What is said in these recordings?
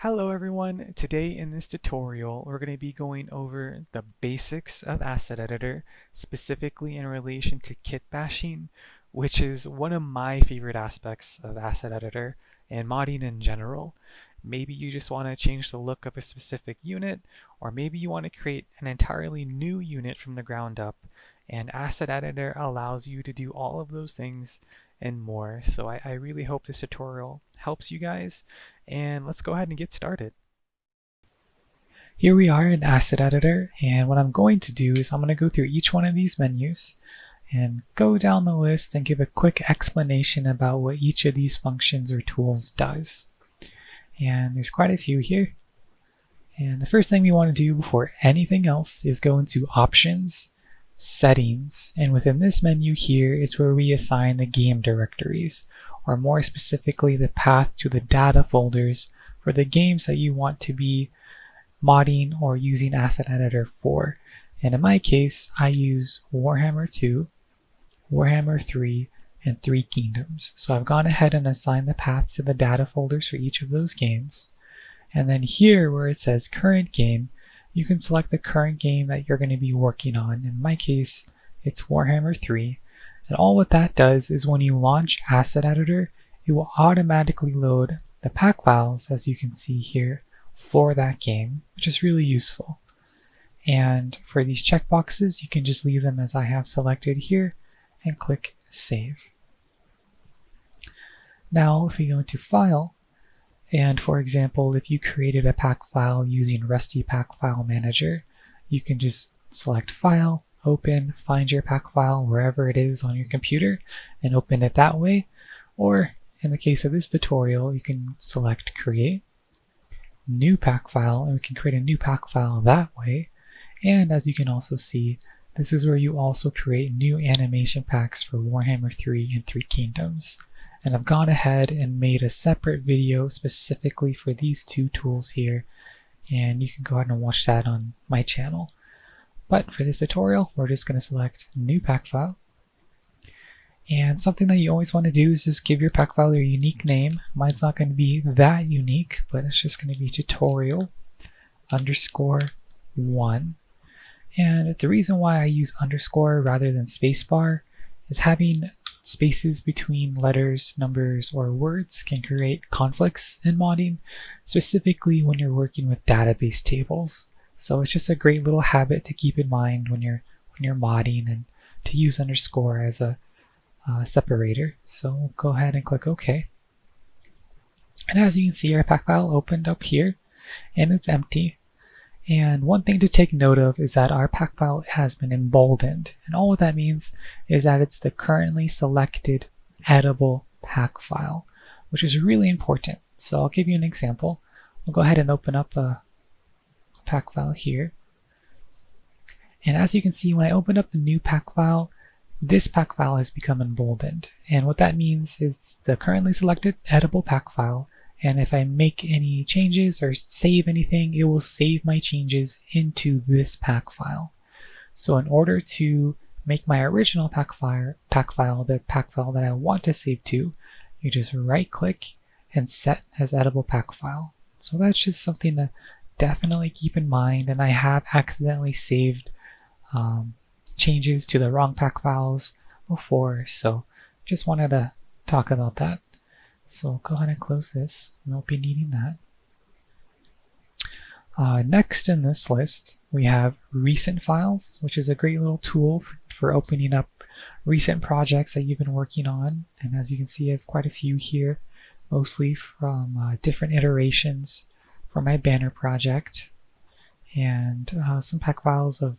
Hello everyone, today in this tutorial we're going to be going over the basics of Asset Editor, specifically in relation to kitbashing, which is one of my favorite aspects of Asset Editor and modding in general. Maybe you just want to change the look of a specific unit, or maybe you want to create an entirely new unit from the ground up, and Asset Editor allows you to do all of those things and more. So I really hope this tutorial helps you guys, and let's go ahead and get started. Here we are in Asset Editor, and what I'm going to do is I'm going to go through each one of these menus and go down the list and give a quick explanation about what each of these functions or tools does. And there's quite a few here. And the first thing we want to do before anything else is go into Options, Settings, and within this menu here is where we assign the game directories, or more specifically the path to the data folders for the games that you want to be modding or using Asset Editor for. And in my case, I use Warhammer 2, Warhammer 3, and 3 Kingdoms. So I've gone ahead and assigned the paths to the data folders for each of those games. And then here where it says current game, you can select the current game that you're going to be working on. In my case, it's Warhammer 3. And all what that does is when you launch Asset Editor, it will automatically load the pack files, as you can see here, for that game, which is really useful. And for these checkboxes, you can just leave them as I have selected here and click Save. Now, if we go into File, and for example, if you created a pack file using Rusty Pack File Manager, you can just select File, Open, find your pack file wherever it is on your computer and open it that way. Or in the case of this tutorial, you can select Create, New Pack File, and we can create a new pack file that way. And as you can also see, this is where you also create new animation packs for Warhammer 3 and 3 Kingdoms. And I've gone ahead and made a separate video specifically for these two tools here, and you can go ahead and watch that on my channel. But for this tutorial, we're just going to select New Pack File. And something that you always want to do is just give your pack file a unique name. Mine's not going to be that unique, but it's just going to be tutorial_1. And the reason why I use underscore rather than spacebar is having spaces between letters, numbers, or words can create conflicts in modding, specifically when you're working with database tables. So it's just a great little habit to keep in mind when you're modding, and to use underscore as a separator. So we'll go ahead and click OK. And as you can see, our pack file opened up here, and it's empty. And one thing to take note of is that our pack file has been emboldened. And all what that means is that it's the currently selected editable pack file, which is really important. So I'll give you an example. We'll go ahead and open up a pack file here. And as you can see, when I open up the new pack file, this pack file has become emboldened. And what that means is the currently selected editable pack file. And if I make any changes or save anything, it will save my changes into this pack file. So in order to make my original pack file, the pack file that I want to save to, you just right click and set as editable pack file. So that's just something to definitely keep in mind. And I have accidentally saved changes to the wrong pack files before, so just wanted to talk about that. So go ahead and close this. We won't be needing that. Next in this list, we have recent files, which is a great little tool for opening up recent projects that you've been working on. And as you can see, I have quite a few here, mostly from different iterations for my banner project, and some pack files of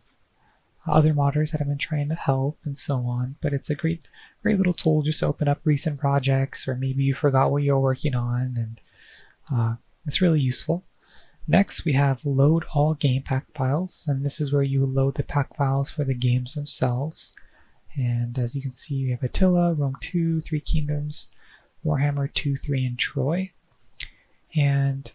other modders that I've been trying to help, and so on. But it's a great little tool just to open up recent projects, or maybe you forgot what you're working on, and it's really useful. Next, we have load all game pack files, and this is where you load the pack files for the games themselves. And as you can see, we have Attila, Rome 2, 3 Kingdoms, Warhammer 2, 3, and Troy. And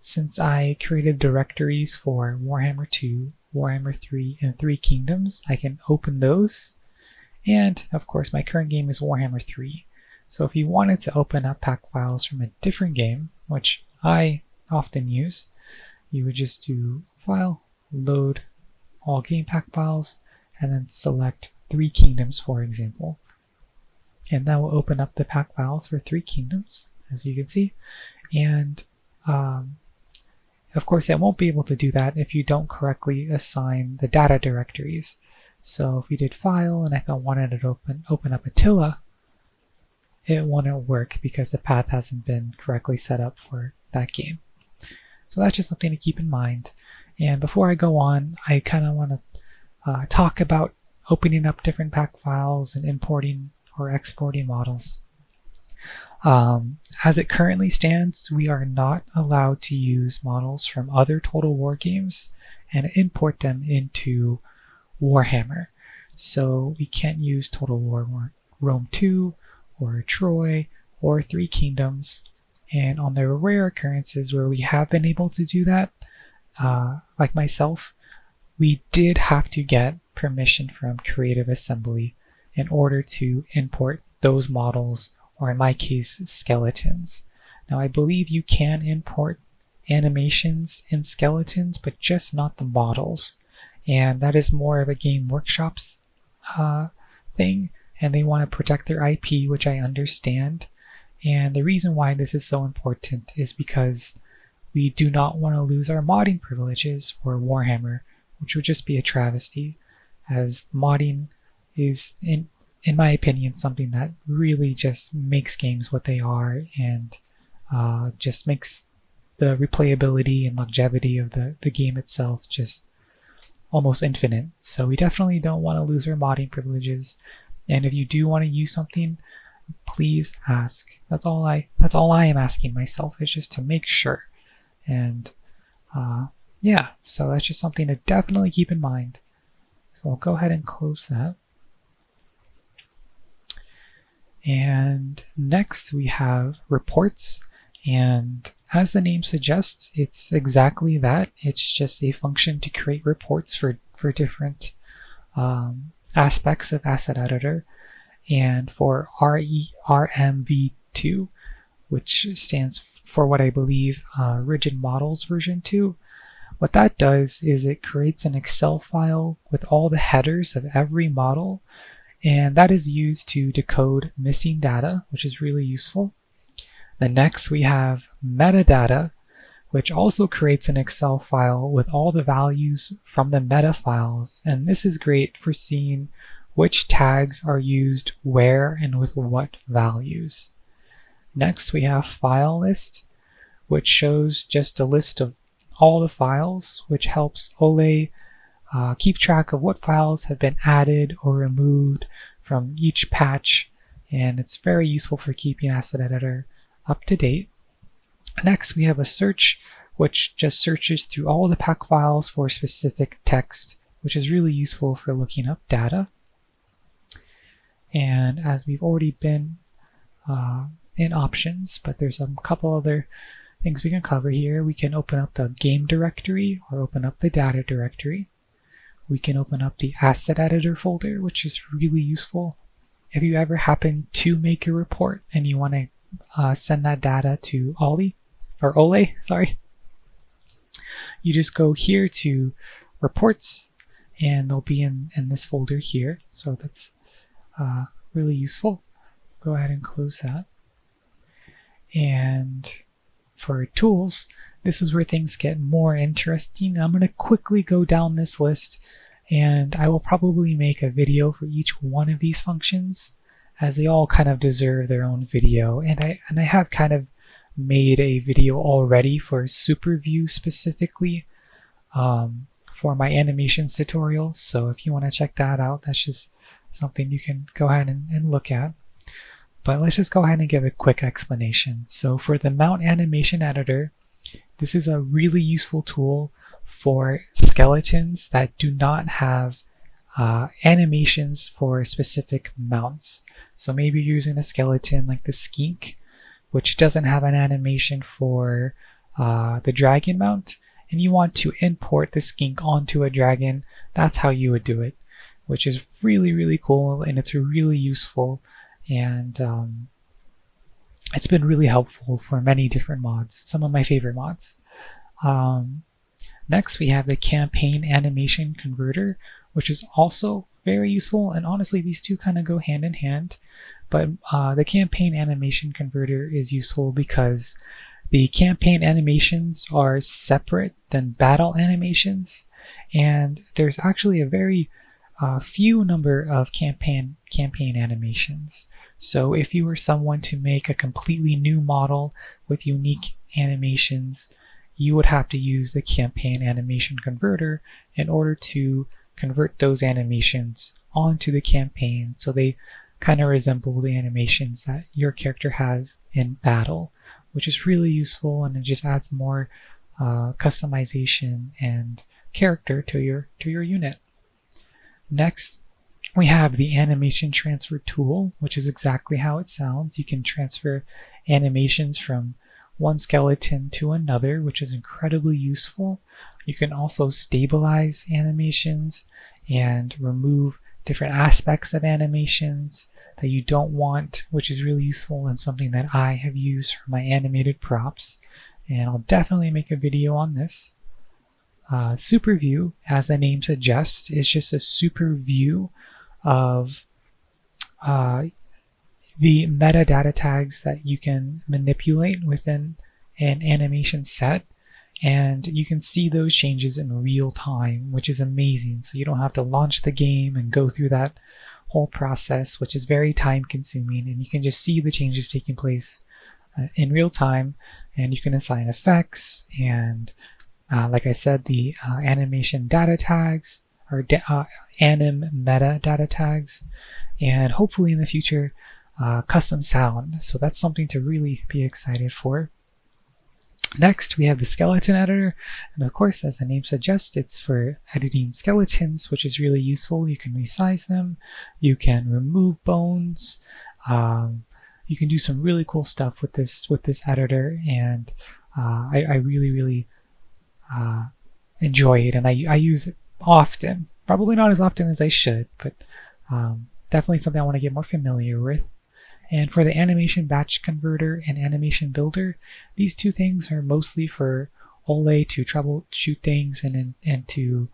since I created directories for Warhammer 2, Warhammer 3, and 3 Kingdoms, I can open those. And of course, my current game is Warhammer 3. So if you wanted to open up pack files from a different game, which I often use. You would just do File, Load All Game Pack Files, and then select 3 Kingdoms, for example. And that will open up the pack files for 3 Kingdoms, as you can see. And of course, it won't be able to do that if you don't correctly assign the data directories. So if we did File and if I wanted it to open up Attila, it wouldn't work because the path hasn't been correctly set up for that game. So that's just something to keep in mind. And before I go on, I kind of want to talk about opening up different pack files and importing or exporting models. As it currently stands, we are not allowed to use models from other Total War games and import them into Warhammer. So we can't use Total War Rome 2 or Troy or 3 Kingdoms. And on the rare occurrences where we have been able to do that, like myself, we did have to get permission from Creative Assembly in order to import those models, or in my case, skeletons. Now I believe you can import animations in skeletons, but just not the models. And that is more of a Game Workshop's thing, and they want to protect their IP, which I understand. And the reason why this is so important is because we do not want to lose our modding privileges for Warhammer, which would just be a travesty, as modding is, in my opinion, something that really just makes games what they are, and just makes the replayability and longevity of the game itself just almost infinite. So we definitely don't want to lose our modding privileges. And if you do want to use something, please ask. That's all I am asking myself, is just to make sure. And yeah, so that's just something to definitely keep in mind. So I'll go ahead and close that. And next we have reports, and as the name suggests, it's exactly that. It's just a function to create reports for different aspects of Asset Editor. And for RMV2, which stands for what I believe Rigid Models version 2, what that does is it creates an Excel file with all the headers of every model, and that is used to decode missing data, which is really useful. Then next we have metadata, which also creates an Excel file with all the values from the meta files, and this is great for seeing which tags are used where and with what values. Next we have file list, which shows just a list of all the files, which helps Ole keep track of what files have been added or removed from each patch, and it's very useful for keeping Asset Editor up to date. Next we have a search, which just searches through all the pack files for specific text, which is really useful for looking up data. And as we've already been in options, but there's a couple other things we can cover here. We can open up the game directory or open up the data directory. We can open up the Asset Editor folder, which is really useful if you ever happen to make a report and you want to send that data to Ole. You just go here to reports, and they'll be in this folder here. So that's really useful. Go ahead and close that. And for tools, this is where things get more interesting. I'm going to quickly go down this list, and I will probably make a video for each one of these functions, as they all kind of deserve their own video. And I have kind of made a video already for SuperView specifically for my animations tutorial. So if you want to check that out, that's just something you can go ahead and look at. But let's just go ahead and give a quick explanation. So for the Mount Animation Editor, this is a really useful tool for skeletons that do not have animations for specific mounts. So maybe you're using a skeleton like the skink, which doesn't have an animation for the dragon mount, and you want to import the skink onto a dragon. That's how you would do it, which is really, really cool, and it's really useful. And it's been really helpful for many different mods, some of my favorite mods. Next, we have the campaign animation converter, which is also very useful, and honestly these two kind of go hand in hand. But the campaign animation converter is useful because the campaign animations are separate than battle animations, and there's actually a very few number of campaign animations. So if you were someone to make a completely new model with unique animations, you would have to use the campaign animation converter in order to convert those animations onto the campaign so they kind of resemble the animations that your character has in battle, which is really useful, and it just adds more customization and character to your unit. Next, we have the animation transfer tool, which is exactly how it sounds. You can transfer animations from one skeleton to another, which is incredibly useful. You can also stabilize animations and remove different aspects of animations that you don't want, which is really useful and something that I have used for my animated props. And I'll definitely make a video on this. Super view, as the name suggests, is just a super view of the metadata tags that you can manipulate within an animation set, and you can see those changes in real time, which is amazing. So you don't have to launch the game and go through that whole process, which is very time consuming, and you can just see the changes taking place in real time, and you can assign effects and like I said, the animation data tags or anim meta data tags, and hopefully in the future custom sound. So that's something to really be excited for. Next, we have the skeleton editor, and of course, as the name suggests, it's for editing skeletons, which is really useful. You can resize them, you can remove bones, you can do some really cool stuff with this editor, and I really enjoy it, and I use it often. Probably not as often as I should, but definitely something I want to get more familiar with. And for the animation batch converter and animation builder, these two things are mostly for Ole to troubleshoot things and to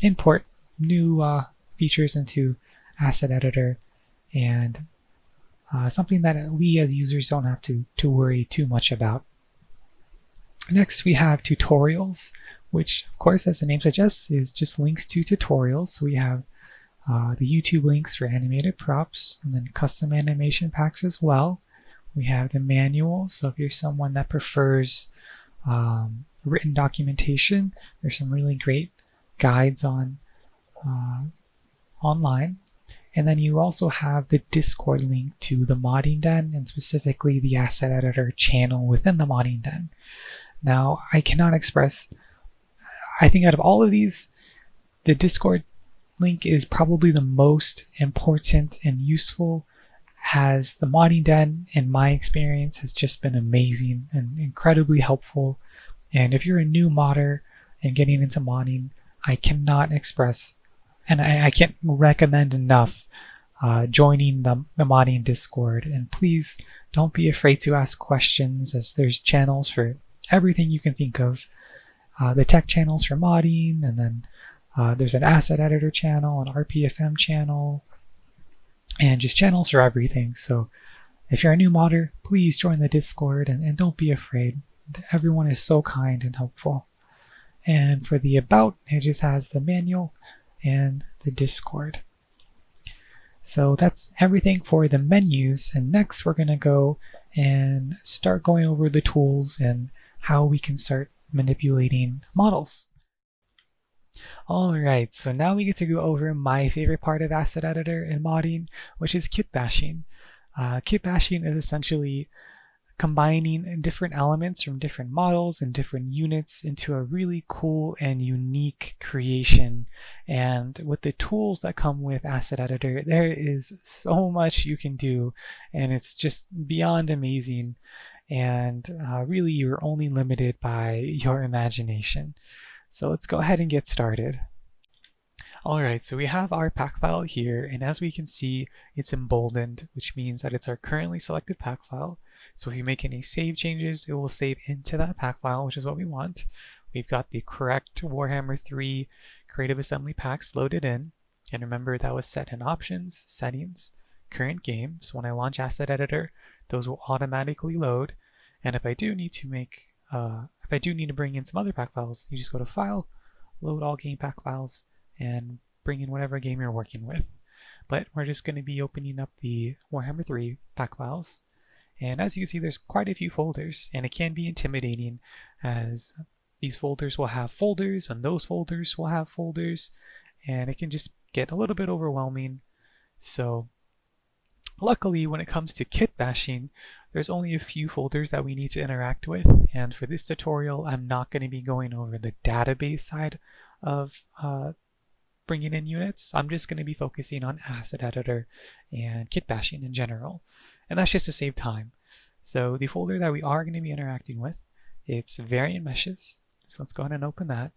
import new features into Asset Editor, and something that we as users don't have to worry too much about. Next, we have tutorials, which of course, as the name suggests, is just links to tutorials. So we have the YouTube links for animated props, and then custom animation packs as well. We have the manual, so if you're someone that prefers written documentation, there's some really great guides on online. And then you also have the Discord link to the modding den, and specifically the Asset Editor channel within the modding den. Now, I cannot express, I think out of all of these, the Discord link is probably the most important and useful, as the modding den, in my experience, has just been amazing and incredibly helpful. And if you're a new modder and getting into modding, I cannot express, and I can't recommend enough joining the modding Discord. And please don't be afraid to ask questions, as there's channels for everything you can think of. The tech channels for modding, and then there's an Asset Editor channel, an RPFM channel, and just channels for everything. So if you're a new modder, please join the Discord, and don't be afraid. Everyone is so kind and helpful. And for the About, it just has the manual and the Discord. So that's everything for the menus, and next we're going to go and start going over the tools and how we can start manipulating models. Alright, so now we get to go over my favorite part of Asset Editor and modding, which is kitbashing. Kitbashing is essentially combining different elements from different models and different units into a really cool and unique creation. And with the tools that come with Asset Editor, there is so much you can do, and it's just beyond amazing. And really, you're only limited by your imagination. So let's go ahead and get started. Alright, so we have our pack file here, and as we can see, it's emboldened, which means that it's our currently selected pack file. So if you make any save changes, it will save into that pack file, which is what we want. We've got the correct Warhammer 3 Creative Assembly packs loaded in, and remember that was set in Options, Settings, Current Game. So when I launch Asset Editor, those will automatically load. And if I do need to bring in some other pack files, you just go to File, Load All Game Pack Files, and bring in whatever game you're working with. But we're just going to be opening up the Warhammer 3 pack files. And as you can see, there's quite a few folders, and it can be intimidating as these folders will have folders, and those folders will have folders, and it can just get a little bit overwhelming. So luckily, when it comes to kit bashing, there's only a few folders that we need to interact with, and for this tutorial, I'm not going to be going over the database side of bringing in units. I'm just going to be focusing on Asset Editor and kit bashing in general, and that's just to save time. So the folder that we are going to be interacting with, it's variant meshes. So let's go ahead and open that.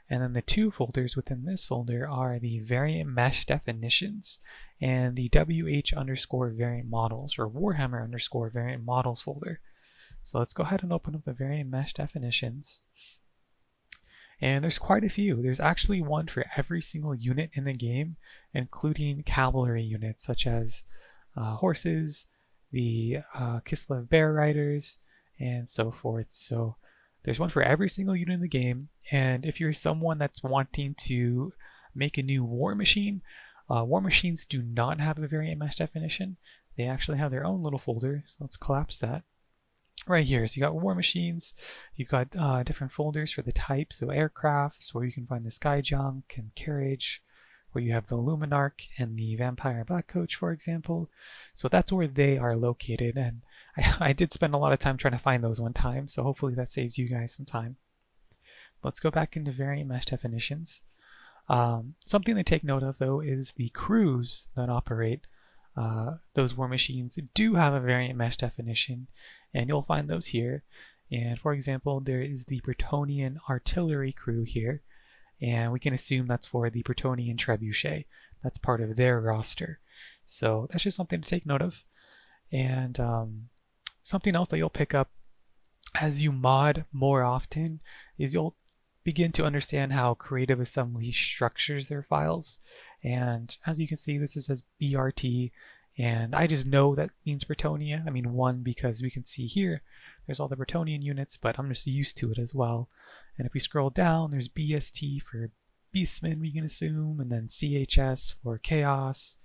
And then the two folders within this folder are the variant mesh definitions and the WH_variant models, or Warhammer_variant models folder. So let's go ahead and open up the variant mesh definitions. And there's quite a few. There's actually one for every single unit in the game, including cavalry units such as horses, the Kislev bear riders, and so forth. So there's one for every single unit in the game, and if you're someone that's wanting to make a new war machine, war machines do not have a variant mesh definition. They actually have their own little folder, so let's collapse that. Right here, so you got war machines, you've got different folders for the types, so aircrafts, where you can find the sky junk and carriage, where you have the Luminarch and the Vampire Black Coach, for example. So that's where they are located, and I did spend a lot of time trying to find those one time, so hopefully that saves you guys some time. Let's go back into variant mesh definitions. Something to take note of, though, is the crews that operate those war machines do have a variant mesh definition, and you'll find those here. And for example, there is the Bretonnian artillery crew here, and we can assume that's for the Bretonnian trebuchet. That's part of their roster. So that's just something to take note of. And something else that you'll pick up as you mod more often is you'll begin to understand how Creative Assembly structures their files. And as you can see, this says BRT, and I just know that means Bretonnia. I mean, one, because we can see here there's all the Bretonnian units, but I'm just used to it as well. And if we scroll down, there's BST for Beastmen, we can assume, and then CHS for Chaos,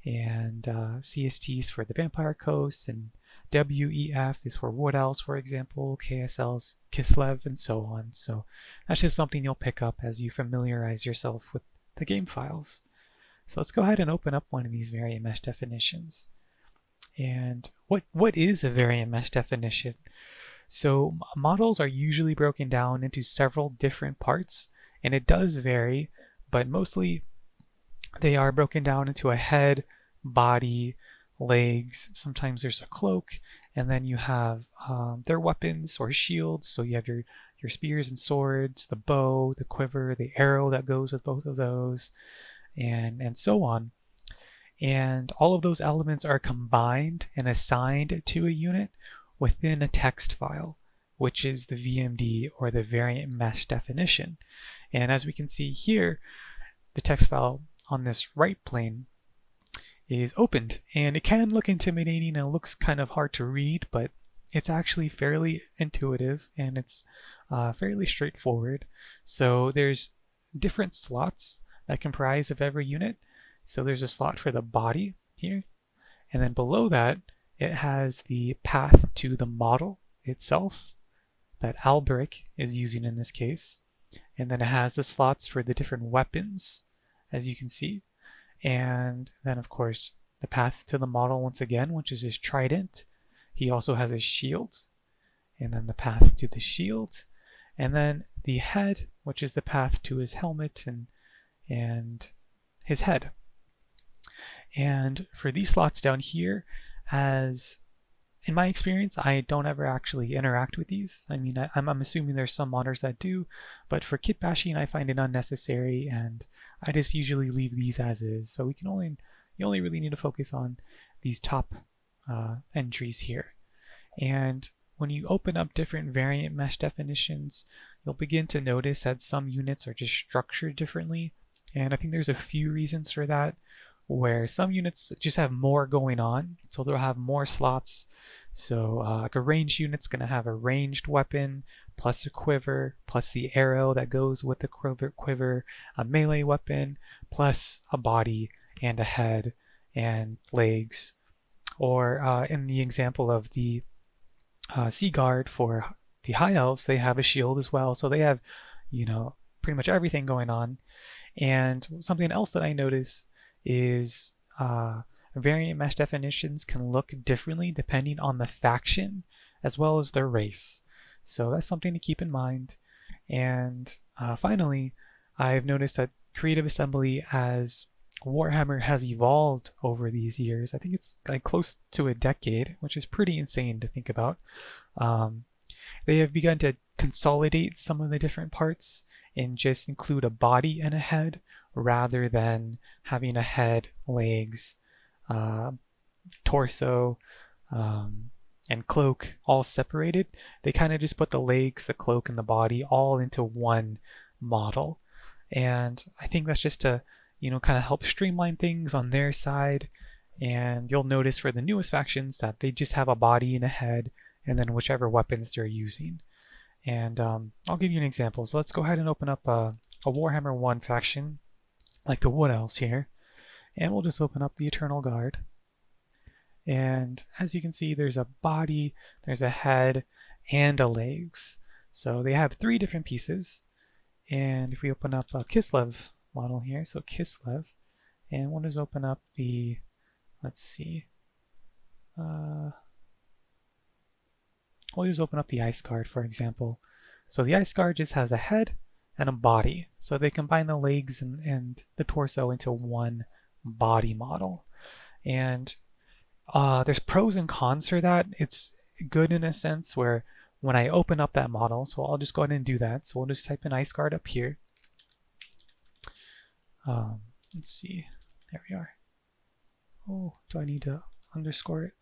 and CSTs for the Vampire Coast, and WEF is for Wood Elves, for example, KSL's Kislev, and so on. So that's just something you'll pick up as you familiarize yourself with the game files. So let's go ahead and open up one of these variant mesh definitions. And what is a variant mesh definition? So models are usually broken down into several different parts, and it does vary, but mostly they are broken down into a head, body, legs, sometimes there's a cloak, and then you have their weapons or shields. So you have your spears and swords, the bow, the quiver, the arrow that goes with both of those, and so on. And all of those elements are combined and assigned to a unit within a text file, which is the VMD, or the variant mesh definition. And as we can see here, the text file on this right plane is opened, and it can look intimidating and it looks kind of hard to read, but it's actually fairly intuitive and it's fairly straightforward. So there's different slots that comprise of every unit. So there's a slot for the body here, and then below that it has the path to the model itself that Alberic is using in this case, and then it has the slots for the different weapons, as you can see. And then of course the path to the model once again, which is his trident. He also has his shield, and then the path to the shield, and then the head, which is the path to his helmet and his head. And for these slots down here, as In my experience, I don't ever actually interact with these. I mean, I'm assuming there's some modders that do, but for kitbashing, I find it unnecessary, and I just usually leave these as is. So you only really need to focus on these top entries here. And when you open up different variant mesh definitions, you'll begin to notice that some units are just structured differently. And I think there's a few reasons for that, where some units just have more going on. So they'll have more slots. So like a ranged unit's going to have a ranged weapon, plus a quiver, plus the arrow that goes with the quiver, a melee weapon, plus a body and a head and legs. Or in the example of the Sea Guard for the High Elves, they have a shield as well. So they have, pretty much everything going on. And something else that I notice is variant mesh definitions can look differently depending on the faction as well as their race. So that's something to keep in mind. And finally, I've noticed that Creative Assembly as Warhammer has evolved over these years. I think it's like close to a decade, which is pretty insane to think about. They have begun to consolidate some of the different parts and just include a body and a head rather than having a head, legs, torso, and cloak all separated. They kind of just put the legs, the cloak, and the body all into one model. And I think that's just to, kind of help streamline things on their side. And you'll notice for the newest factions that they just have a body and a head, and then whichever weapons they're using. And I'll give you an example. So let's go ahead and open up a Warhammer 1 faction, like the Wood Elves here. And we'll just open up the Eternal Guard. And as you can see, there's a body, there's a head, and a legs. So they have 3 different pieces. And if we open up a Kislev model here, so Kislev, and we'll just open up the, let's see, we'll just open up the Ice Guard, for example. So the Ice Guard just has a head and a body. So they combine the legs and the torso into one body model. And there's pros and cons for that. It's good in a sense where when I open up that model, so I'll just go ahead and do that. So we'll just type in Ice Guard up here. Let's see, there we are. Oh, do I need to underscore it?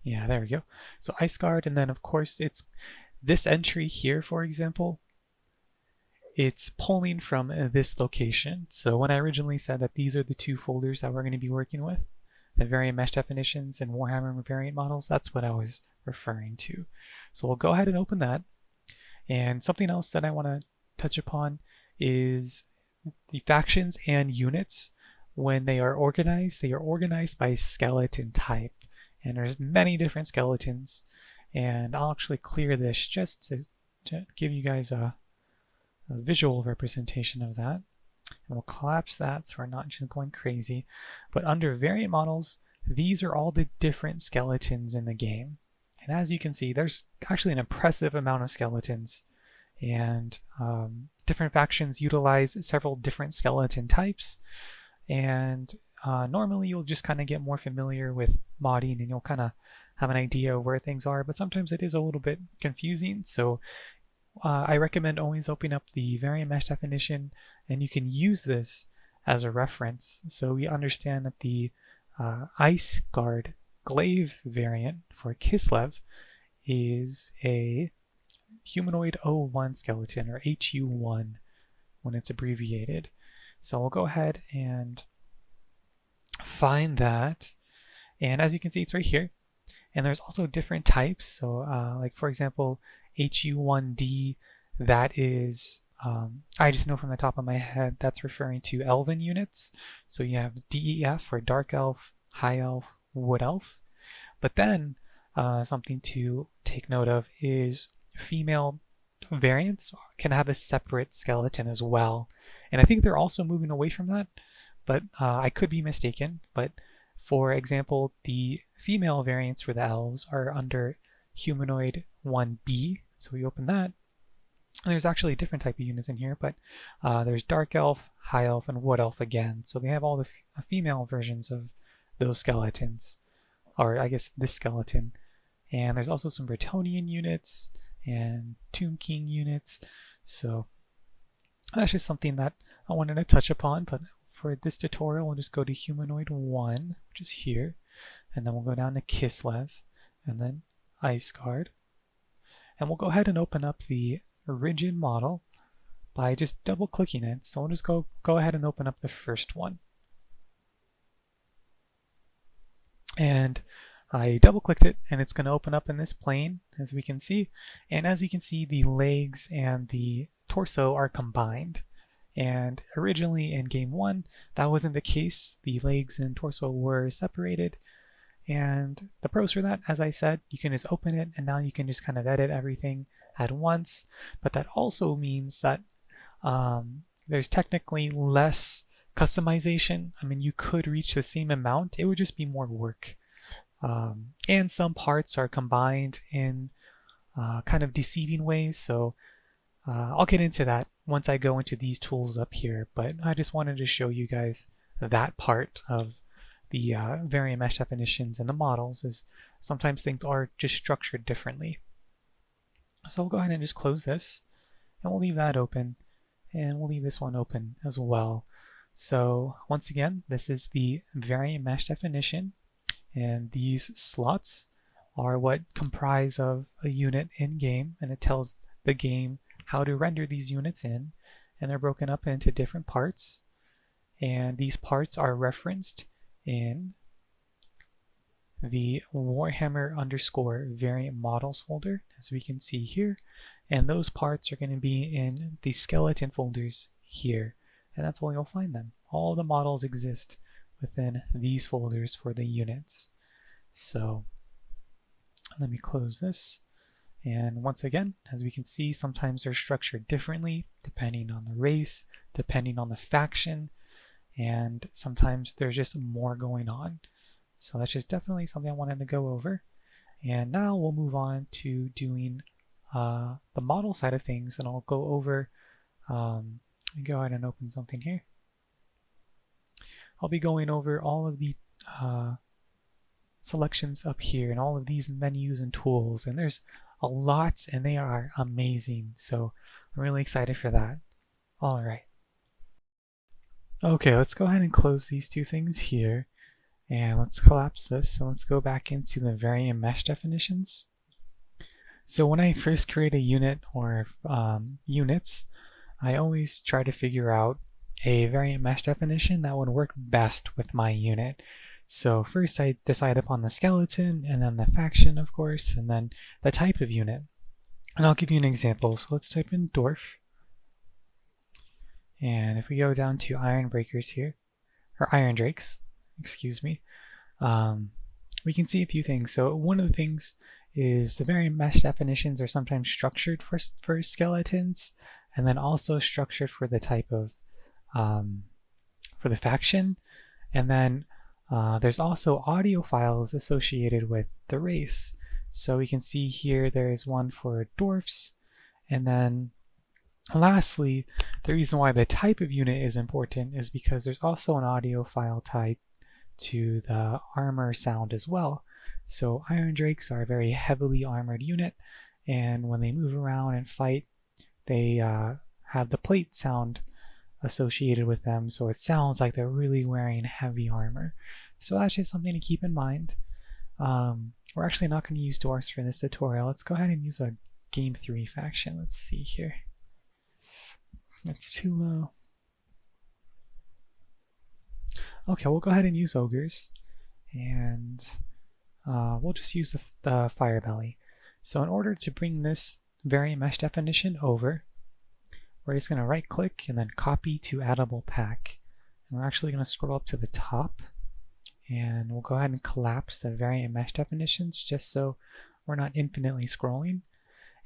Yeah, there we go. So Ice Guard, and then of course it's this entry here, for example, it's pulling from this location. So when I originally said that these are the 2 folders that we're going to be working with, the variant mesh definitions and Warhammer variant models, that's what I was referring to. So we'll go ahead and open that. And something else that I want to touch upon is the factions and units. When they are organized by skeleton type. And there's many different skeletons. And I'll actually clear this just to give you guys a visual representation of that. And we'll collapse that so we're not just going crazy. But under variant models, these are all the different skeletons in the game. And as you can see, there's actually an impressive amount of skeletons. And different factions utilize several different skeleton types. And normally you'll just kind of get more familiar with modding and you'll kind of have an idea of where things are, but sometimes it is a little bit confusing. So I recommend always opening up the variant mesh definition, and you can use this as a reference. So we understand that the Ice Guard Glaive variant for Kislev is a humanoid 01 skeleton, or HU1 when it's abbreviated. So we'll go ahead and find that. And as you can see, it's right here. And there's also different types. So like for example, HU1D, that is, I just know from the top of my head, that's referring to elven units. So you have DEF for Dark Elf, High Elf, Wood Elf. But then something to take note of is female variants can have a separate skeleton as well. And I think they're also moving away from that, but I could be mistaken. But for example, the female variants for the elves are under humanoid 1B. So we open that. There's actually a different type of units in here, but there's Dark Elf, High Elf, and Wood Elf again. So they have all the female versions of those skeletons, or I guess this skeleton And there's also some Bretonian units and Tomb King units. So that's just something that I wanted to touch upon. But for this tutorial, we'll just go to Humanoid 1, which is here. And then we'll go down to Kislev, and then Ice Guard. And we'll go ahead and open up the rigid model by just double clicking it. So we'll just go ahead and open up the first one. And I double clicked it, and it's going to open up in this plane, as we can see. And as you can see, the legs and the torso are combined. And originally in game 1, that wasn't the case. The legs and torso were separated. And the pros for that, as I said, you can just open it, and now you can just kind of edit everything at once. But that also means that there's technically less customization. I mean, you could reach the same amount. It would just be more work. And some parts are combined in kind of deceiving ways. So I'll get into that once I go into these tools up here. But I just wanted to show you guys that part of the variant mesh definitions and the models, is sometimes things are just structured differently. So we'll go ahead and just close this, and we'll leave that open, and we'll leave this one open as well. So once again, this is the variant mesh definition, and these slots are what comprise of a unit in game, and it tells the game how to render these units in, and they're broken up into different parts, and these parts are referenced in the Warhammer _ variant models folder, as we can see here, and those parts are going to be in the skeleton folders here, and that's where you'll find them. All the models exist within these folders for the units. So let me close this, and once again, as we can see, sometimes they're structured differently depending on the race, depending on the faction, and sometimes there's just more going on. So that's just definitely something I wanted to go over. And now we'll move on to doing the model side of things, and I'll go over, let me go ahead and open something here. I'll be going over all of the selections up here and all of these menus and tools, and there's a lot, and they are amazing. So I'm really excited for that. All right. Okay, let's go ahead and close these two things here, and let's collapse this, and let's go back into the variant mesh definitions. So when I first create a unit or units, I always try to figure out a variant mesh definition that would work best with my unit. So first I decide upon the skeleton, and then the faction, of course, and then the type of unit. And I'll give you an example. So let's type in Dwarf. And if we go down to Iron Breakers here, or Iron Drakes, excuse me, we can see a few things. So one of the things is the variant mesh definitions are sometimes structured for skeletons, and then also structured for the type of, for the faction. And then there's also audio files associated with the race. So we can see here there is one for dwarfs, and then lastly, the reason why the type of unit is important is because there's also an audio file tied to the armor sound as well. So Iron Drakes are a very heavily armored unit, and when they move around and fight, they have the plate sound associated with them, so it sounds like they're really wearing heavy armor. So that's just something to keep in mind. We're actually not going to use dwarfs for this tutorial. Let's go ahead and use a Game 3 faction. Let's see here. That's too low. Okay, we'll go ahead and use ogres, and we'll just use the FireBelly. So in order to bring this variant mesh definition over, we're just going to right click and then copy to addable pack. And we're actually going to scroll up to the top, and we'll go ahead and collapse the variant mesh definitions just so we're not infinitely scrolling.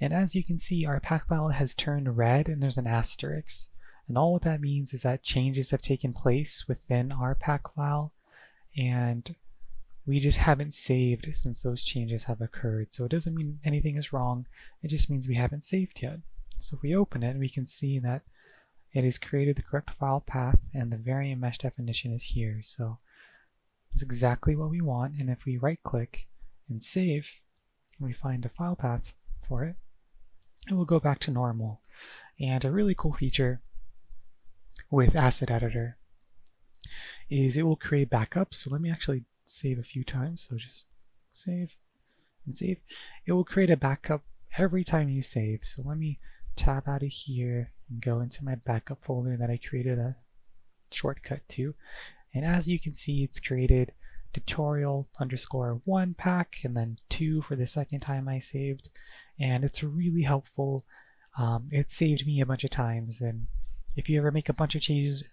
And as you can see, our pack file has turned red and there's an asterisk. And all what that means is that changes have taken place within our pack file, and we just haven't saved since those changes have occurred. So it doesn't mean anything is wrong, it just means we haven't saved yet. So if we open it, we can see that it has created the correct file path and the variant mesh definition is here. So it's exactly what we want, and if we right click and save, and we find a file path for it, it will go back to normal. And a really cool feature with Asset Editor is it will create backups. So let me actually save a few times. So just save and save. It will create a backup every time you save. So let me tab out of here and go into my backup folder that I created a shortcut to. And as you can see, it's created tutorial_1 pack and then 2 for the second time I saved. And it's really helpful. It saved me a bunch of times, and if you ever make a bunch of changes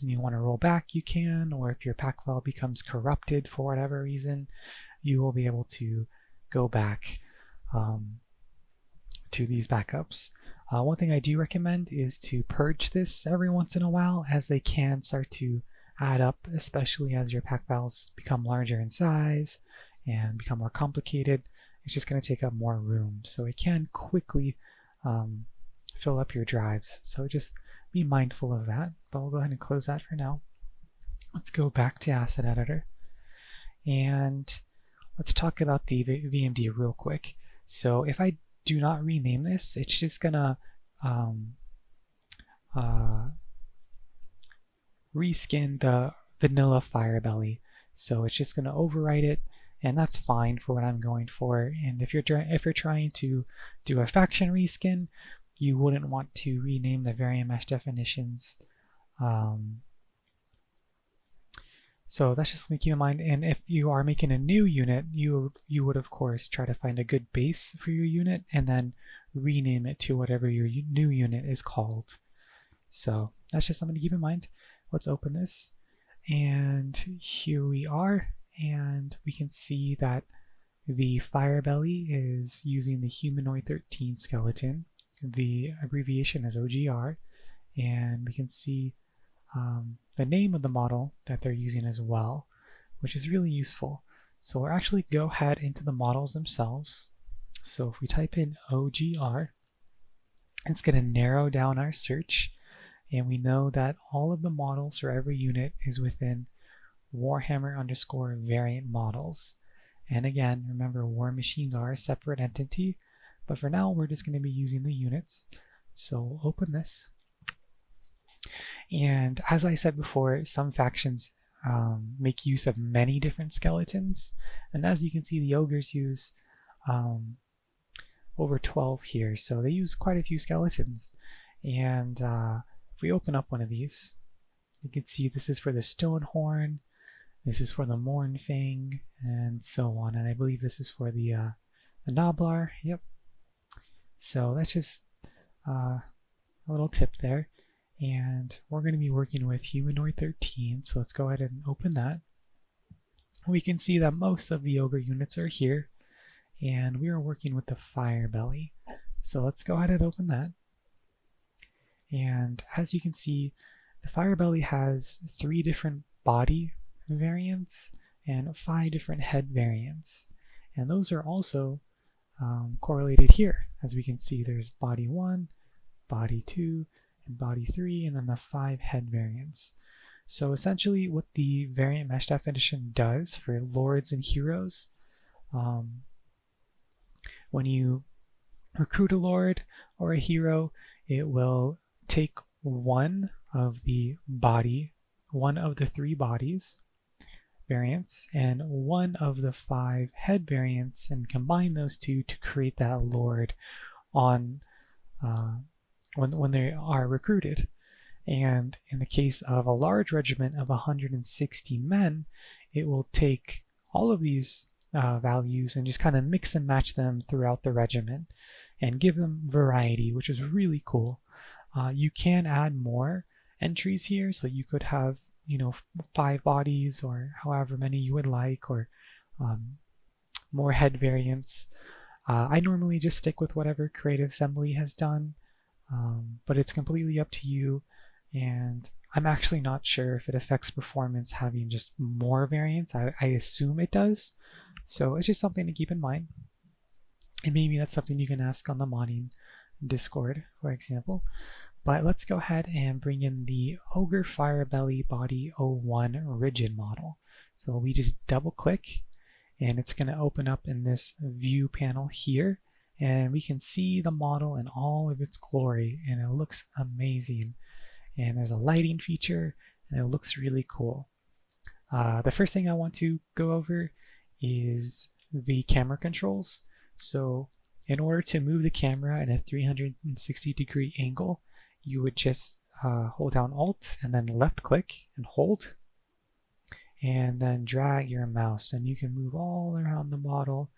and you want to roll back, you can, or if your pack file becomes corrupted for whatever reason, you will be able to go back to these backups. One thing I do recommend is to purge this every once in a while, as they can start to add up, especially as your pack files become larger in size and become more complicated. It's just going to take up more room, so it can quickly fill up your drives. So just be mindful of that, but we'll go ahead and close that for now. Let's go back to Asset Editor and let's talk about the VMD real quick. So if I do not rename this, it's just gonna reskin the vanilla FireBelly. So it's just gonna overwrite it, and that's fine for what I'm going for. And if you're trying to do a faction reskin, you wouldn't want to rename the variant mesh definitions. So that's just something to keep in mind. And if you are making a new unit, you would of course try to find a good base for your unit and then rename it to whatever your new unit is called. So that's just something to keep in mind. Let's open this, and here we are, and we can see that the FireBelly is using the Humanoid 13 skeleton. The abbreviation is OGR, and we can see the name of the model that they're using as well, which is really useful. So we'll actually go ahead into the models themselves. So if we type in OGR, it's going to narrow down our search, and we know that all of the models for every unit is within Warhammer_variant models. And again, remember, war machines are a separate entity, but for now we're just going to be using the units. So we'll open this. And as I said before, some factions make use of many different skeletons. And as you can see, the ogres use over 12 here. So they use quite a few skeletons. And if we open up one of these, you can see this is for the Stonehorn, this is for the Mournfang, and so on. And I believe this is for the Noblar. Yep. So that's just a little tip there. And we're going to be working with Humanoid 13, so let's go ahead and open that. We can see that most of the Ogre units are here, and we are working with the FireBelly. So let's go ahead and open that. And as you can see, the FireBelly has 3 different body variants and 5 different head variants. And those are also correlated here. As we can see, there's body 1, body 2, and body 3, and then the 5 head variants. So essentially what the variant mesh definition does for lords and heroes, when you recruit a lord or a hero, it will take one of the 3 bodies variants and one of the 5 head variants and combine those 2 to create that lord on when they are recruited. And in the case of a large regiment of 160 men, it will take all of these values and just kind of mix and match them throughout the regiment and give them variety, which is really cool. You can add more entries here, so you could have 5 bodies or however many you would like, or more head variants. I normally just stick with whatever Creative Assembly has done. But it's completely up to you, and I'm actually not sure if it affects performance having just more variants. I assume it does, so it's just something to keep in mind, and maybe that's something you can ask on the modding Discord, for example. But let's go ahead and bring in the Ogre FireBelly Body 01 Rigid model. So we just double click, and it's going to open up in this view panel here, and we can see the model in all of its glory, and it looks amazing. And there's a lighting feature, and it looks really cool. The first thing I want to go over is the camera controls. So in order to move the camera in a 360-degree angle, you would just hold down Alt and then left click and hold, and then drag your mouse, and you can move all around the model.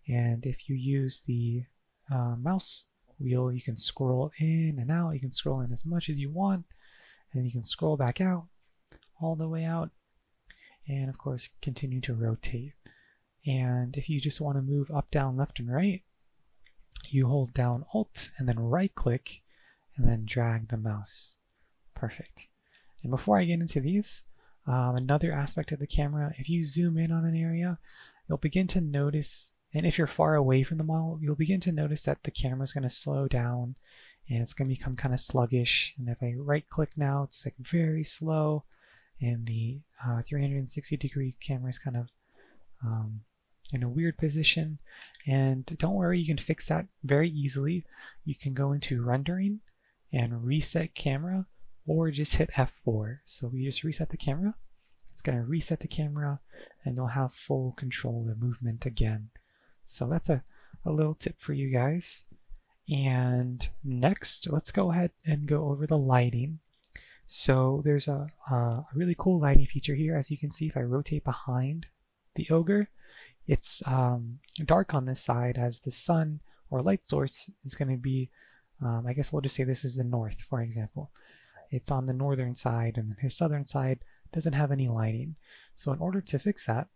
And if you use the mouse wheel, you can scroll in and out. You can scroll in as much as you want, and you can scroll back out, all the way out, and of course continue to rotate. And if you just want to move up, down, left, and right, you hold down Alt and then right click and then drag the mouse. Perfect. And before I get into these, another aspect of the camera, if you zoom in on an area, you'll begin to notice, and if you're far away from the model, you'll begin to notice that the camera is going to slow down and it's going to become kind of sluggish. And if I right click now, it's like very slow, and the 360-degree camera is kind of in a weird position. And don't worry, you can fix that very easily. You can go into rendering and reset camera, or just hit F4. So we just reset the camera. It's going to reset the camera, and you'll have full control of movement again. So that's a little tip for you guys. And next, let's go ahead and go over the lighting. So there's a really cool lighting feature here. As you can see, if I rotate behind the Ogre, it's dark on this side, as the sun or light source is going to be, I guess we'll just say this is the north, for example. It's on the northern side, and his southern side doesn't have any lighting. So in order to fix that,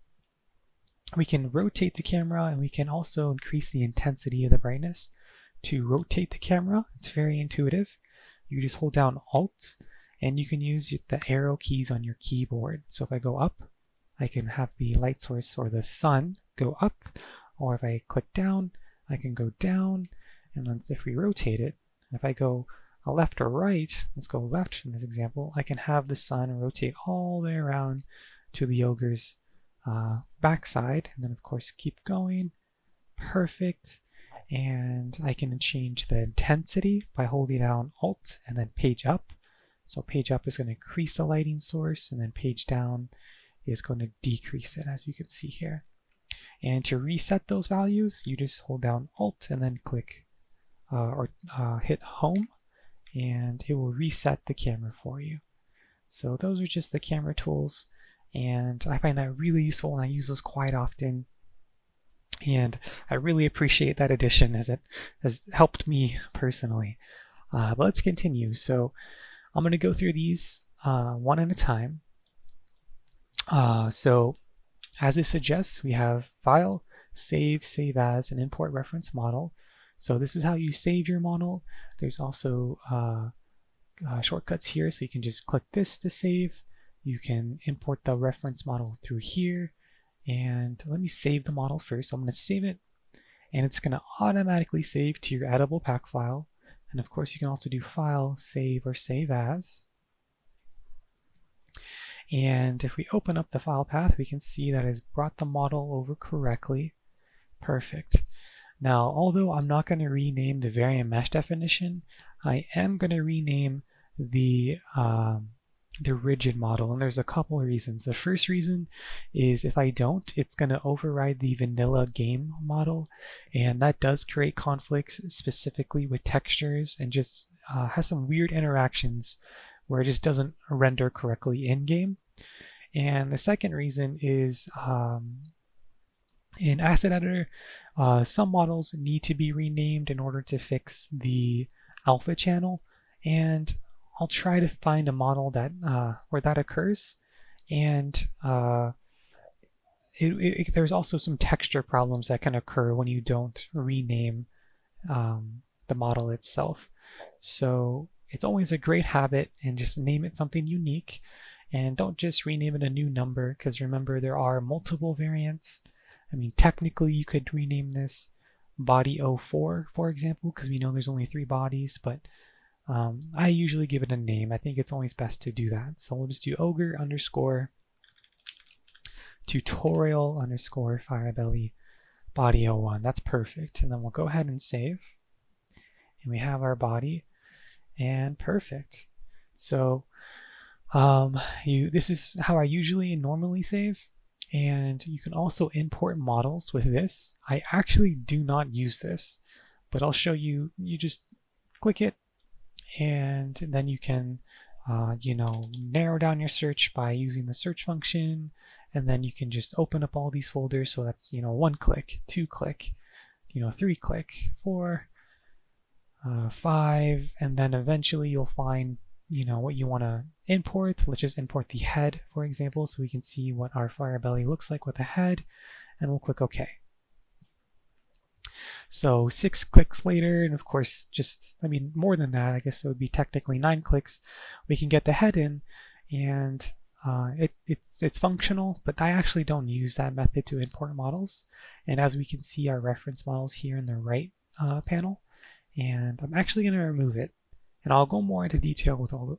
we can rotate the camera, and we can also increase the intensity of the brightness. To rotate the camera, it's very intuitive. You just hold down Alt, and you can use the arrow keys on your keyboard. So if I go up, I can have the light source or the sun go up, or if I click down, I can go down. And then if we rotate it, if I go left or right, let's go left in this example, I can have the sun rotate all the way around to the Ogre's backside, and then of course keep going. Perfect. And I can change the intensity by holding down Alt and then page up. So page up is going to increase the lighting source, and then page down is going to decrease it, as you can see here. And to reset those values, you just hold down Alt and then click hit Home, and it will reset the camera for you. So those are just the camera tools, and I find that really useful, and I use those quite often. And I really appreciate that addition, as it has helped me personally. But let's continue. So I'm going to go through these one at a time. So as it suggests, we have File, Save, Save As, and Import Reference Model. So this is how you save your model. There's also shortcuts here, so you can just click this to save. You can import the reference model through here. And let me save the model first. So I'm going to save it, and it's going to automatically save to your editable pack file. And of course, you can also do File, Save, or Save As. And if we open up the file path, we can see that it's brought the model over correctly. Perfect. Now, although I'm not going to rename the variant mesh definition, I am going to rename the rigid model, and there's a couple of reasons. The first reason is if I don't, it's going to override the vanilla game model, and that does create conflicts, specifically with textures, and just has some weird interactions where it just doesn't render correctly in game. And the second reason is in Asset Editor, some models need to be renamed in order to fix the alpha channel, and I'll try to find a model that where that occurs. And there's also some texture problems that can occur when you don't rename the model itself. So it's always a great habit, and just name it something unique, and don't just rename it a new number, because remember, there are multiple variants. I mean, technically you could rename this body 04, for example, because we know there's only 3 bodies, but I usually give it a name. I think it's always best to do that. So we'll just do Ogre _ tutorial_FireBelly body 01. That's perfect. And then we'll go ahead and save. And we have our body, and perfect. So this is how I normally save. And you can also import models with this. I actually do not use this, but I'll show you. You just click it, and then you can narrow down your search by using the search function, and then you can just open up all these folders. So that's 1 click, 2 click, 3 click, 4, 5, and then eventually you'll find what you want to import. Let's just import the head, for example, so we can see what our FireBelly looks like with a head, and we'll click OK. So 6 clicks later, and of course more than that, I guess it would be technically 9 clicks, we can get the head in, and it's functional, but I actually don't use that method to import models. And as we can see, our reference models here in the right panel, and I'm actually going to remove it, and I'll go more into detail with all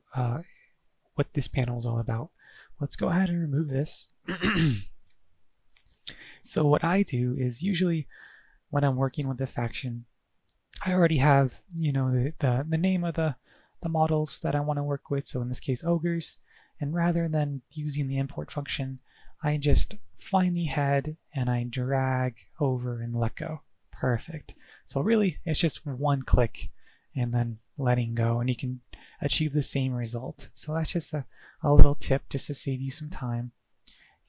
what this panel is all about. Let's go ahead and remove this. So what I do is usually when I'm working with the faction, I already have the name of the models that I want to work with. So in this case, ogres. And rather than using the import function, I just find the head and I drag over and let go. Perfect. So really, it's just 1 click and then letting go, and you can achieve the same result. So that's just a little tip just to save you some time.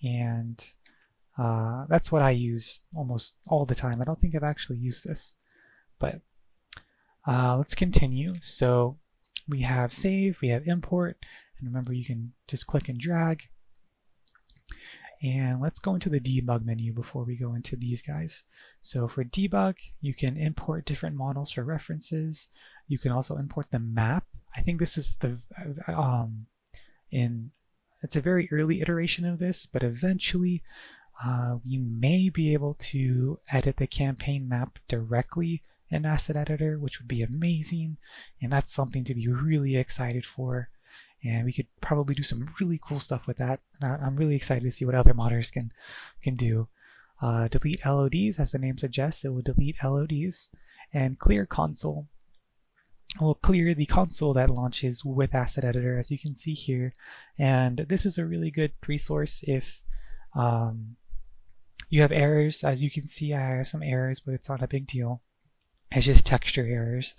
And that's what I use almost all the time. I don't think I've actually used this, but let's continue. So we have save, we have import, and remember you can just click and drag. And let's go into the debug menu before we go into these guys. So for debug, you can import different models for references. You can also import the map. I think this is it's a very early iteration of this, but eventually you may be able to edit the campaign map directly in Asset Editor, which would be amazing. And that's something to be really excited for. And we could probably do some really cool stuff with that. I'm really excited to see what other modders can do. Delete LODs, as the name suggests, it will delete LODs. And clear console will clear the console that launches with Asset Editor, as you can see here. And this is a really good resource if you have errors. As you can see, I have some errors, but it's not a big deal. It's just texture errors.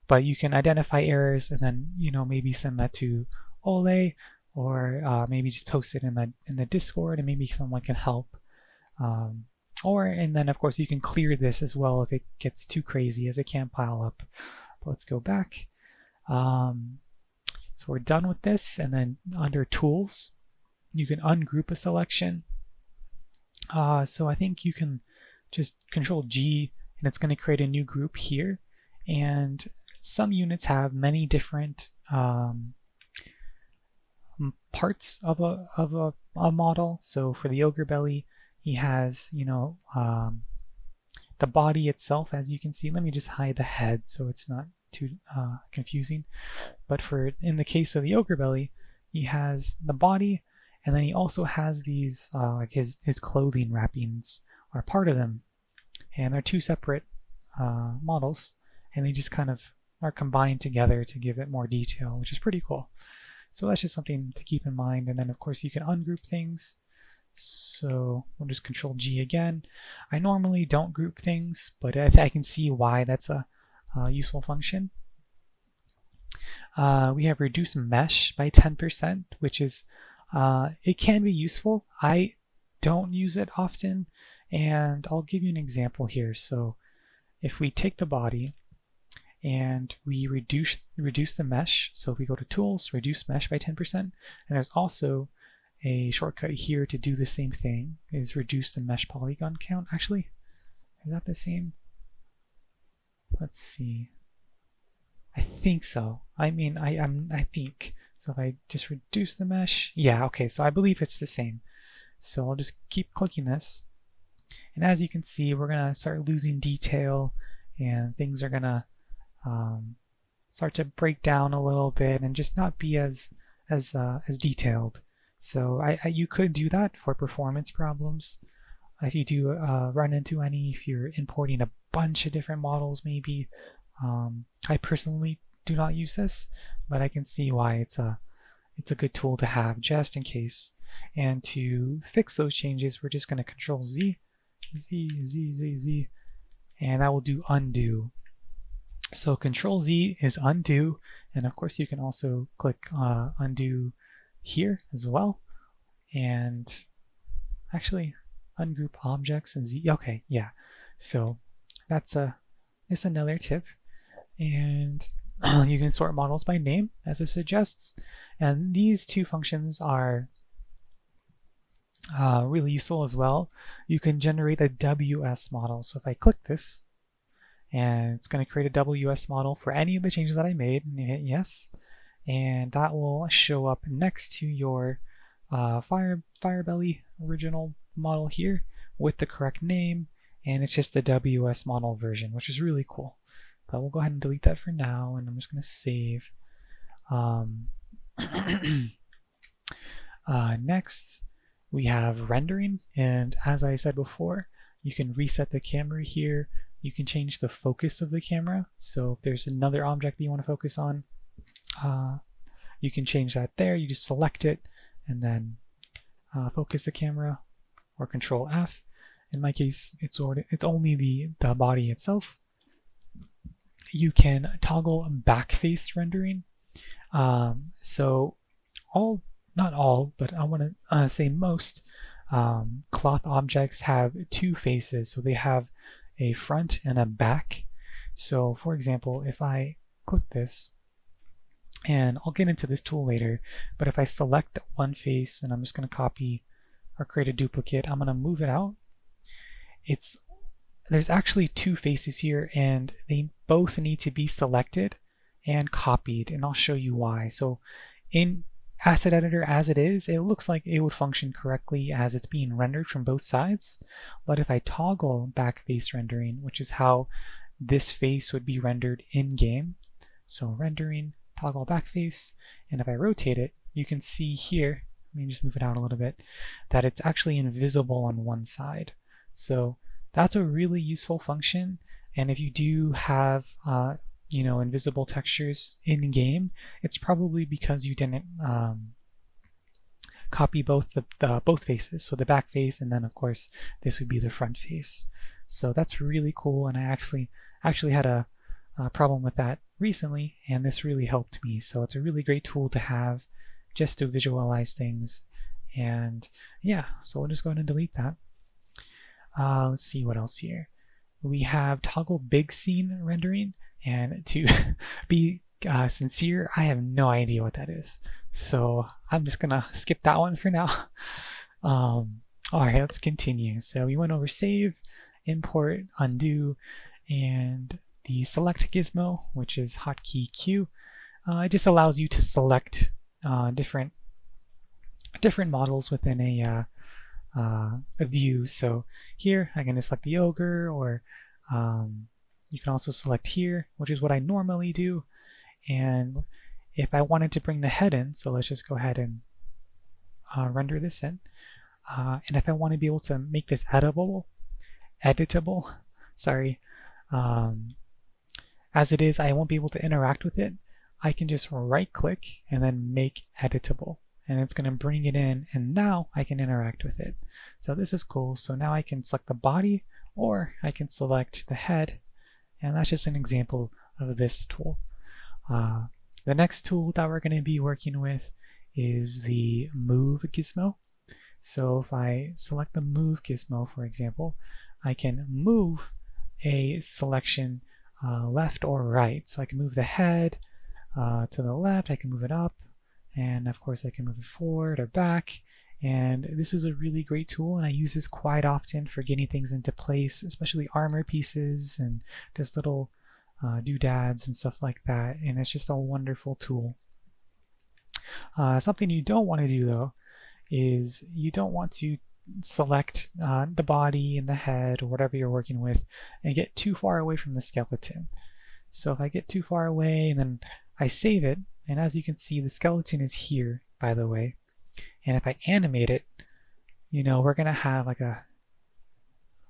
But you can identify errors and then maybe send that to Ole, or maybe just post it in the Discord, and maybe someone can help. And then of course you can clear this as well if it gets too crazy, as it can pile up. But let's go back. So we're done with this, and then under Tools, you can ungroup a selection. So I think you can just Control G, and it's going to create a new group here. And some units have many different parts of a model. So for the Ogre Belly, he has the body itself, as you can see. Let me just hide the head so it's not too confusing. But in the case of the Ogre Belly, he has the body, and then he also has these like his clothing wrappings are part of them, and they're 2 separate models, and they just kind of are combined together to give it more detail, which is pretty cool. So that's just something to keep in mind. And then of course you can ungroup things. So we'll just Control G again. I normally don't group things, but I can see why that's a useful function. We have reduce mesh by 10%, which is it can be useful. I don't use it often, and I'll give you an example here. So if we take the body and we reduce the mesh, so if we go to Tools, reduce mesh by 10%, and there's also a shortcut here to do the same thing, is reduce the mesh polygon count. Actually, is that the same? Let's see. I think so. I think. So if I just reduce the mesh, yeah, okay, so I believe it's the same. So I'll just keep clicking this. And as you can see, we're gonna start losing detail, and things are gonna start to break down a little bit and just not be as detailed. So you could do that for performance problems. If you do run into any, if you're importing a bunch of different models maybe. I personally do not use this, but I can see why it's a good tool to have just in case. And to fix those changes, we're just going to Control Z, and that will do undo. So Control Z is undo, and of course you can also click undo here as well. And actually ungroup objects and Z. Okay, yeah. So that's just another tip. And you can sort models by name as it suggests. And these two functions are really useful as well. You can generate a WS model. So if I click this, and it's going to create a WS model for any of the changes that I made, and you hit yes, and that will show up next to your FireBelly original model here with the correct name, and it's just the WS model version, which is really cool. But we'll go ahead and delete that for now, and I'm just going to save. Next, we have rendering, and as I said before, you can reset the camera here. You can change the focus of the camera. So if there's another object that you want to focus on, you can change that there. You just select it and then focus the camera, or Control F. In my case, it's only the body itself. You can toggle back face rendering. So not all, but I want to say most cloth objects have two faces. So they have a front and a back. So for example, if I click this, and I'll get into this tool later, but if I select one face and I'm just going to copy or create a duplicate, I'm going to move it out. There's actually two faces here, and they both need to be selected and copied, and I'll show you why. So in Asset Editor as it is, it looks like it would function correctly as it's being rendered from both sides. But if I toggle back face rendering, which is how this face would be rendered in game, so rendering, toggle back face, and if I rotate it, you can see here, let me just move it out a little bit, that it's actually invisible on one side. So that's a really useful function, and if you do have invisible textures in game, it's probably because you didn't copy both faces, so the back face, and then of course this would be the front face. So that's really cool, and I actually had a problem with that recently, and this really helped me. So it's a really great tool to have just to visualize things. And yeah, so we'll just go ahead and delete that. Let's see what else here. We have toggle big scene rendering, and to be sincere, I have no idea what that is. So I'm just gonna skip that one for now. All right, let's continue. So we went over save, import, undo, and the select gizmo, which is hotkey Q. It just allows you to select different models within a view. So here I can just select the ogre, or you can also select here, which is what I normally do. And if I wanted to bring the head in, so let's just go ahead and render this in. And if I want to be able to make this editable, sorry, as it is, I won't be able to interact with it. I can just right click and then make editable, and it's going to bring it in, and now I can interact with it. So this is cool. So now I can select the body, or I can select the head, and that's just an example of this tool. The next tool that we're going to be working with is the move gizmo. So if I select the move gizmo, for example, I can move a selection left or right. So I can move the head to the left, I can move it up, and of course I can move it forward or back. And this is a really great tool, and I use this quite often for getting things into place, especially armor pieces and just little doodads and stuff like that. And it's just a wonderful tool. Something you don't want to do though is you don't want to select the body and the head or whatever you're working with and get too far away from the skeleton. So if I get too far away and then I save it, and as you can see, the skeleton is here, by the way, And if I animate it, we're gonna have like a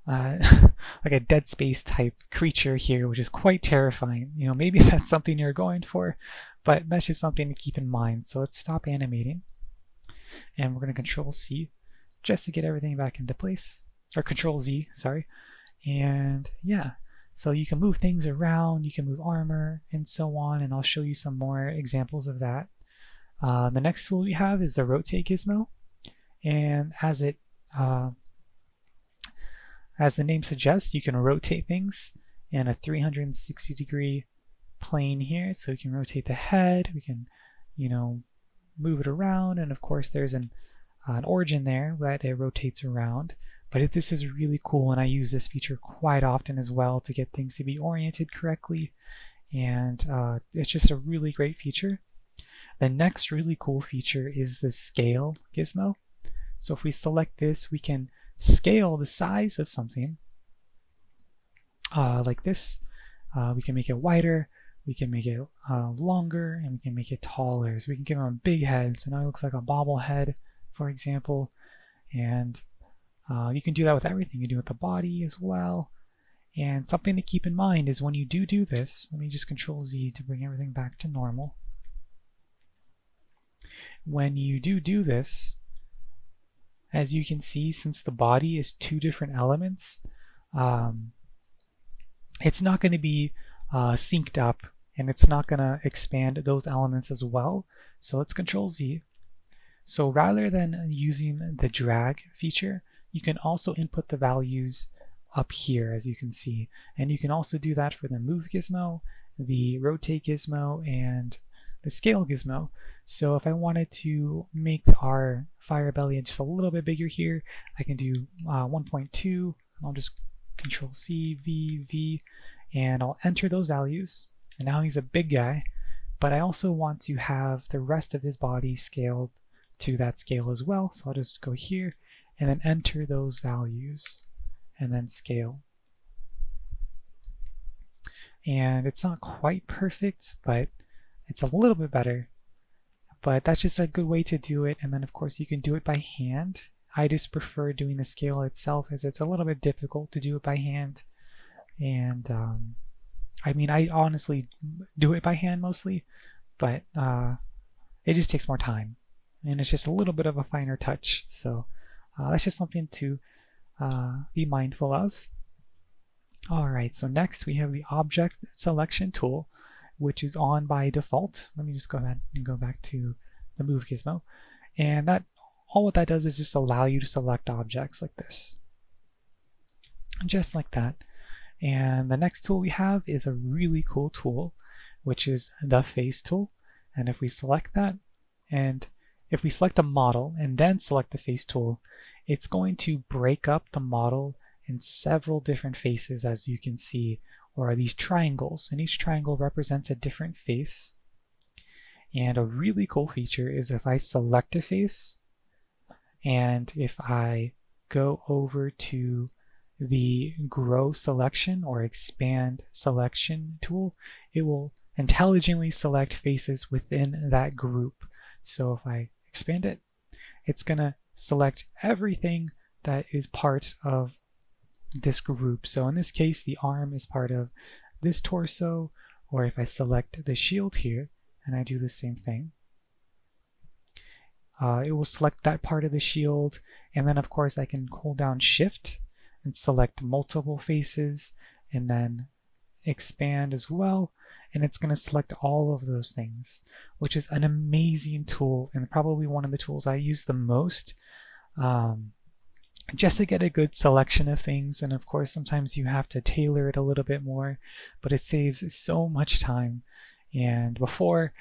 like a Dead Space type creature here, which is quite terrifying. Maybe that's something you're going for, but that's just something to keep in mind. So let's stop animating, and we're going to Control C just to get everything back into place, or Control Z, sorry. And yeah, so you can move things around, you can move armor and so on, and I'll show you some more examples of that. The next tool we have is the Rotate Gizmo, and as the name suggests, you can rotate things in a 360-degree plane here. So you can rotate the head, we can, move it around, and of course there's an origin there that it rotates around. But this is really cool, and I use this feature quite often as well to get things to be oriented correctly, and it's just a really great feature. The next really cool feature is the Scale Gizmo. So if we select this, we can scale the size of something like this. We can make it wider, we can make it longer, and we can make it taller. So we can give them a big head. So now it looks like a bobblehead, for example. And you can do that with everything. You can do it with the body as well. And something to keep in mind is when you do this, let me just Control Z to bring everything back to normal. When you do this, as you can see, since the body is two different elements, it's not going to be synced up, and it's not going to expand those elements as well. So let's Control Z. So rather than using the drag feature, you can also input the values up here, as you can see. And you can also do that for the Move Gizmo, the Rotate Gizmo, and the Scale Gizmo. So if I wanted to make our FireBelly just a little bit bigger here, I can do 1.2. I'll just Control C, V, V, and I'll enter those values. And now he's a big guy, but I also want to have the rest of his body scaled to that scale as well. So I'll just go here and then enter those values and then scale. And it's not quite perfect, but it's a little bit better. But that's just a good way to do it. And then of course you can do it by hand. I just prefer doing the scale itself, as it's a little bit difficult to do it by hand. And I mean, I honestly do it by hand mostly, but it just takes more time, and it's just a little bit of a finer touch. So that's just something to be mindful of. Alright, so next we have the Object Selection tool, which is on by default. Let me just go ahead and go back to the Move Gizmo. And all what that does is just allow you to select objects like this. Just like that. And the next tool we have is a really cool tool, which is the Face tool. And if we select that, and if we select a model and then select the Face tool, it's going to break up the model in several different faces, as you can see, or these triangles, and each triangle represents a different face. And a really cool feature is if I select a face, and if I go over to the Grow Selection or Expand Selection tool, it will intelligently select faces within that group. So if I expand it, it's going to select everything that is part of this group. So in this case, the arm is part of this torso, or if I select the shield here and I do the same thing, it will select that part of the shield. And then of course I can hold down Shift and select multiple faces and then expand as well, and it's going to select all of those things, which is an amazing tool and probably one of the tools I use the most, just to get a good selection of things. And of course sometimes you have to tailor it a little bit more, but it saves so much time. And before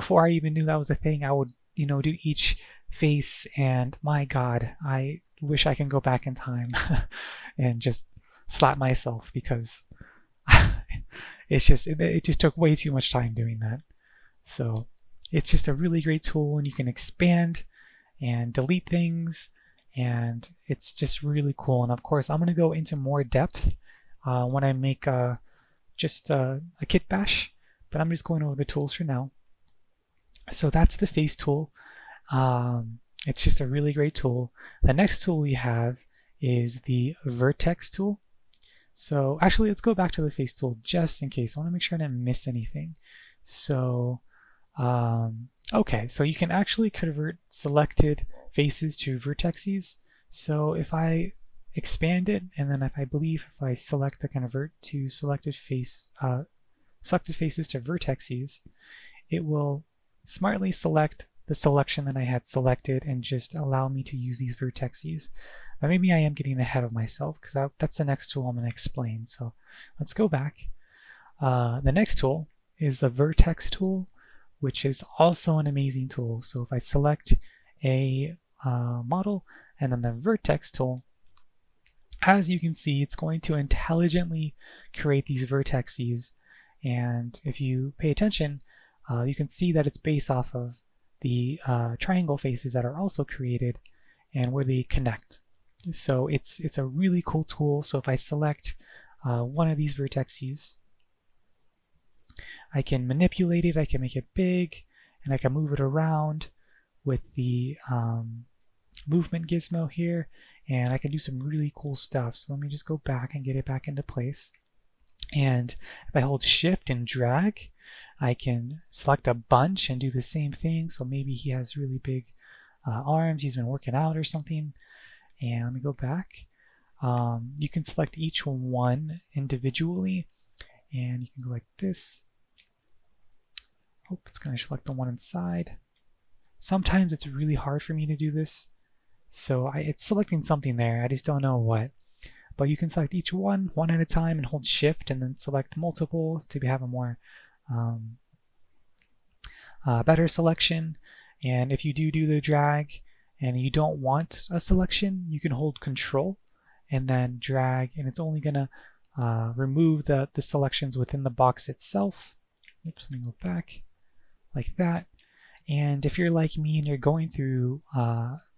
I even knew that was a thing, I would do each face, and my god, I wish I can go back in time and just slap myself, because it just took way too much time doing that. So it's just a really great tool, and you can expand and delete things, and it's just really cool. And of course I'm going to go into more depth when I make just a Kitbash, but I'm just going over the tools for now. So that's the Face tool. It's just a really great tool. The next tool we have is the Vertex tool. So actually, let's go back to the face tool just in case. I want to make sure I didn't miss anything. So, okay, so you can actually convert selected faces to vertexes. So if I expand it, and then if I select the convert to selected faces to vertexes, it will smartly select the selection that I had selected and just allow me to use these vertexes. But maybe I am getting ahead of myself because that's the next tool I'm going to explain. So let's go back. The next tool is the Vertex tool, which is also an amazing tool. So if I select a model and then the Vertex tool, as you can see, it's going to intelligently create these vertexes. And if you pay attention, you can see that it's based off of the triangle faces that are also created and where they connect. So it's a really cool tool. So if I select one of these vertexes, I can manipulate it, I can make it big, and I can move it around with the movement gizmo here, and I can do some really cool stuff. So let me just go back and get it back into place. And if I hold shift and drag, I can select a bunch and do the same thing. So maybe he has really big arms, he's been working out or something. And let me go back. You can select each one individually, and you can go like this. Oh, it's going to select the one inside. Sometimes it's really hard for me to do this, so it's selecting something there. I just don't know what. But you can select each one at a time and hold shift and then select multiple to have a more better selection. And if you do the drag and you don't want a selection, you can hold control and then drag, and it's only gonna remove the selections within the box itself. Oops, let me go back like that. And if you're like me and you're going through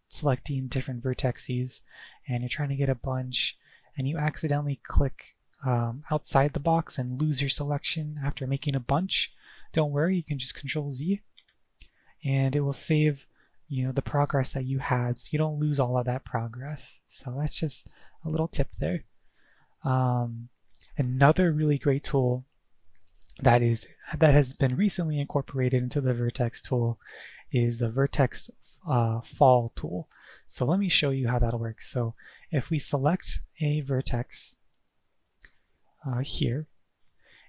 selecting different vertexes and you're trying to get a bunch and you accidentally click outside the box and lose your selection after making a bunch, don't worry, you can just Control Z and it will save the progress that you had, so you don't lose all of that progress. So that's just a little tip there. Another really great tool that has been recently incorporated into the Vertex tool is the Vertex Fall tool. So let me show you how that works. So if we select a vertex here,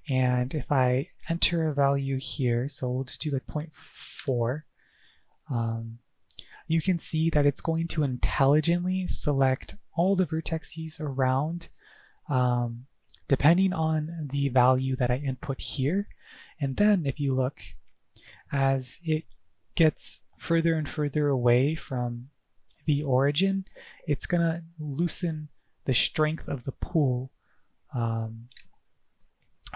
and if I enter a value here, so we'll just do like 0.4, you can see that it's going to intelligently select all the vertices around depending on the value that I input here. And then if you look, as it gets further and further away from the origin, it's going to loosen the strength of the pool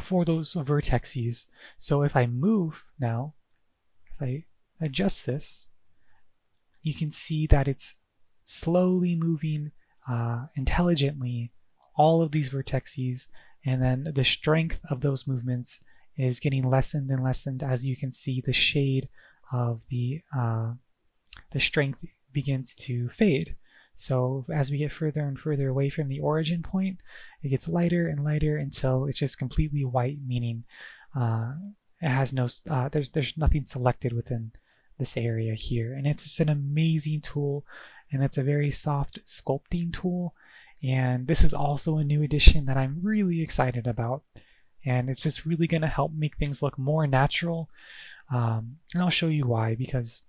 for those vertices. So if I move now, if I adjust this, you can see that it's slowly moving intelligently all of these vertices, and then the strength of those movements is getting lessened and lessened as you can see the shade of the strength begins to fade. So as we get further and further away from the origin point, it gets lighter and lighter until it's just completely white, meaning it has no there's nothing selected within this area here. And it's just an amazing tool, and it's a very soft sculpting tool. And this is also a new addition that I'm really excited about, and it's just really going to help make things look more natural. And I'll show you why, because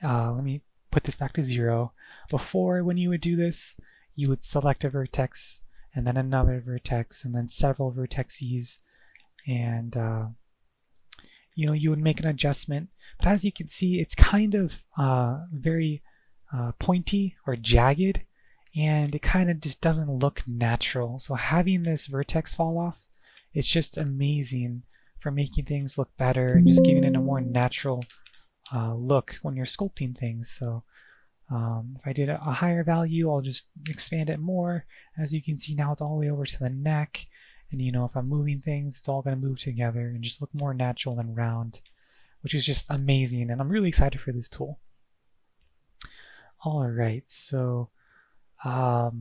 let me put this back to 0. Before, when you would do this, you would select a vertex and then another vertex and then several vertices, and you would make an adjustment. But as you can see, it's kind of very pointy or jagged, and it kind of just doesn't look natural. So having this vertex fall off, it's just amazing for making things look better and just giving it a more natural look when you're sculpting things. So if I did a higher value, I'll just expand it more. As you can see now, it's all the way over to the neck, and if I'm moving things, it's all going to move together and just look more natural and round, which is just amazing, and I'm really excited for this tool. All right, so the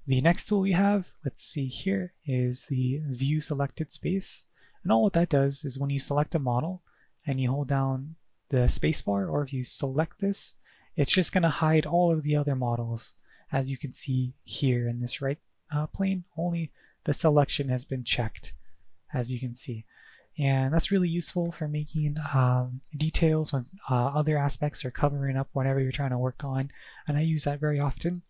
next tool we have, let's see here, is the View Selected Space. And all what that does is when you select a model and you hold down the spacebar, or if you select this, it's just going to hide all of the other models. As you can see here in this right plane, only the selection has been checked, as you can see. And that's really useful for making details when other aspects are covering up whatever you're trying to work on, and I use that very often.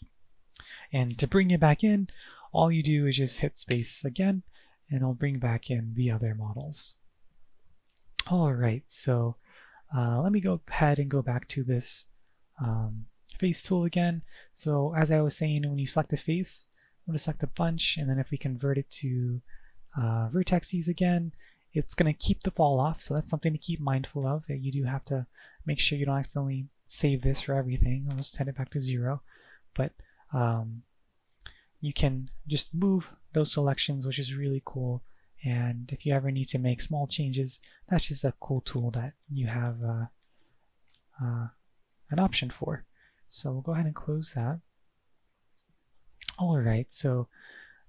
And to bring it back in, all you do is just hit space again, and it'll bring back in the other models. All right, so let me go ahead and go back to this face tool again. So as I was saying, when you select a face, I'm going to select a bunch, and then if we convert it to vertices again, it's going to keep the fall off. So that's something to keep mindful of. That you do have to make sure you don't accidentally save this for everything. I'll just set it back to 0. But you can just move those selections, which is really cool. And if you ever need to make small changes, that's just a cool tool that you have an option for. So we'll go ahead and close that. All right, so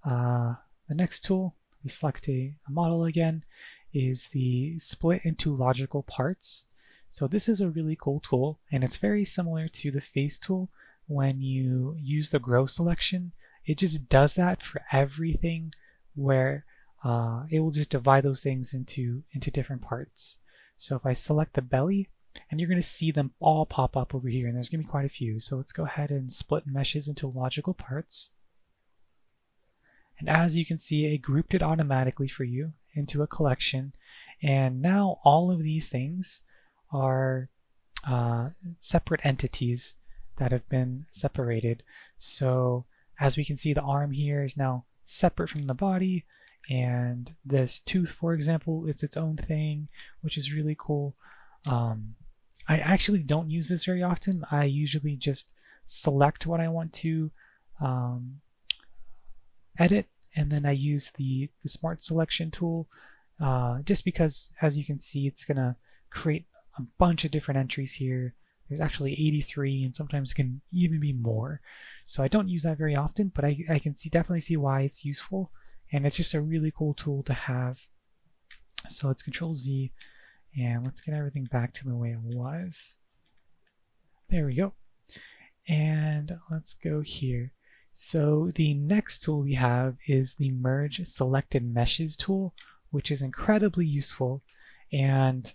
the next tool, we select a model again, is the Split into Logical Parts. So this is a really cool tool, and it's very similar to the face tool. When you use the grow selection, it just does that for everything, where it will just divide those things into different parts. So if I select the belly, and you're going to see them all pop up over here, and there's going to be quite a few. So let's go ahead and split meshes into logical parts. And as you can see, it grouped it automatically for you into a collection. And now all of these things are separate entities that have been separated. So as we can see, the arm here is now separate from the body, and this tooth, for example, it's its own thing, which is really cool. I actually don't use this very often. I usually just select what I want to edit, and then I use the Smart Selection tool, just because, as you can see, it's going to create a bunch of different entries here. There's actually 83, and sometimes it can even be more. So I don't use that very often, but I can definitely see why it's useful, and it's just a really cool tool to have. So let's Control Z, and let's get everything back to the way it was. There we go. And let's go here. So the next tool we have is the Merge Selected Meshes tool, which is incredibly useful. And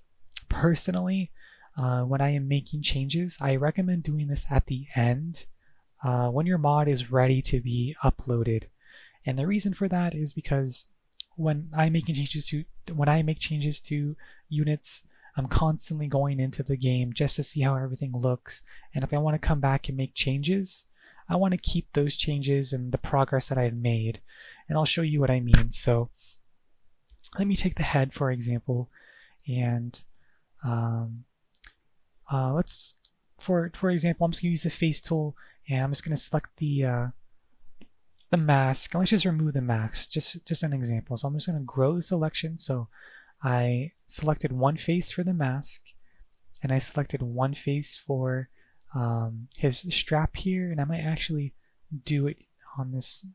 personally, when I am making changes, I recommend doing this at the end when your mod is ready to be uploaded. And the reason for that is because when I make changes to units, I'm constantly going into the game just to see how everything looks. And if I want to come back and make changes, I want to keep those changes and the progress that I've made. And I'll show you what I mean. So let me take the head, for example, and let's, for example, I'm just going to use the face tool, and I'm just going to select the mask, and let's just remove the mask, just an example. So I'm just going to grow the selection. So I selected one face for the mask, and I selected one face for his strap here, and I might actually do it on this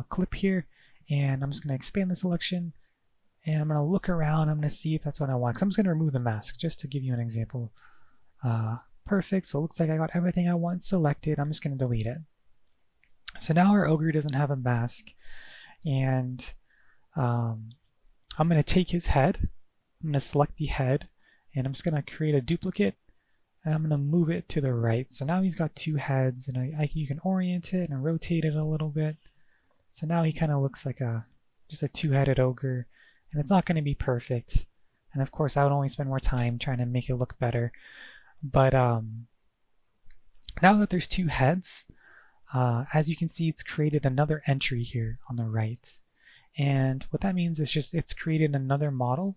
clip here, and I'm just going to expand the selection, and I'm going to look around. I'm going to see if that's what I want, because I'm just going to remove the mask just to give you an example. Perfect. So it looks like I got everything I want selected. I'm just going to delete it. So now our ogre doesn't have a mask, and I'm going to take his head. I'm going to select the head, and I'm just going to create a duplicate, and I'm going to move it to the right. So now he's got two heads, and you can orient it and rotate it a little bit. So now he kind of looks like just a two-headed ogre, and it's not going to be perfect. And of course, I would only spend more time trying to make it look better. But now that there's two heads, as you can see, it's created another entry here on the right. And what that means is just it's created another model.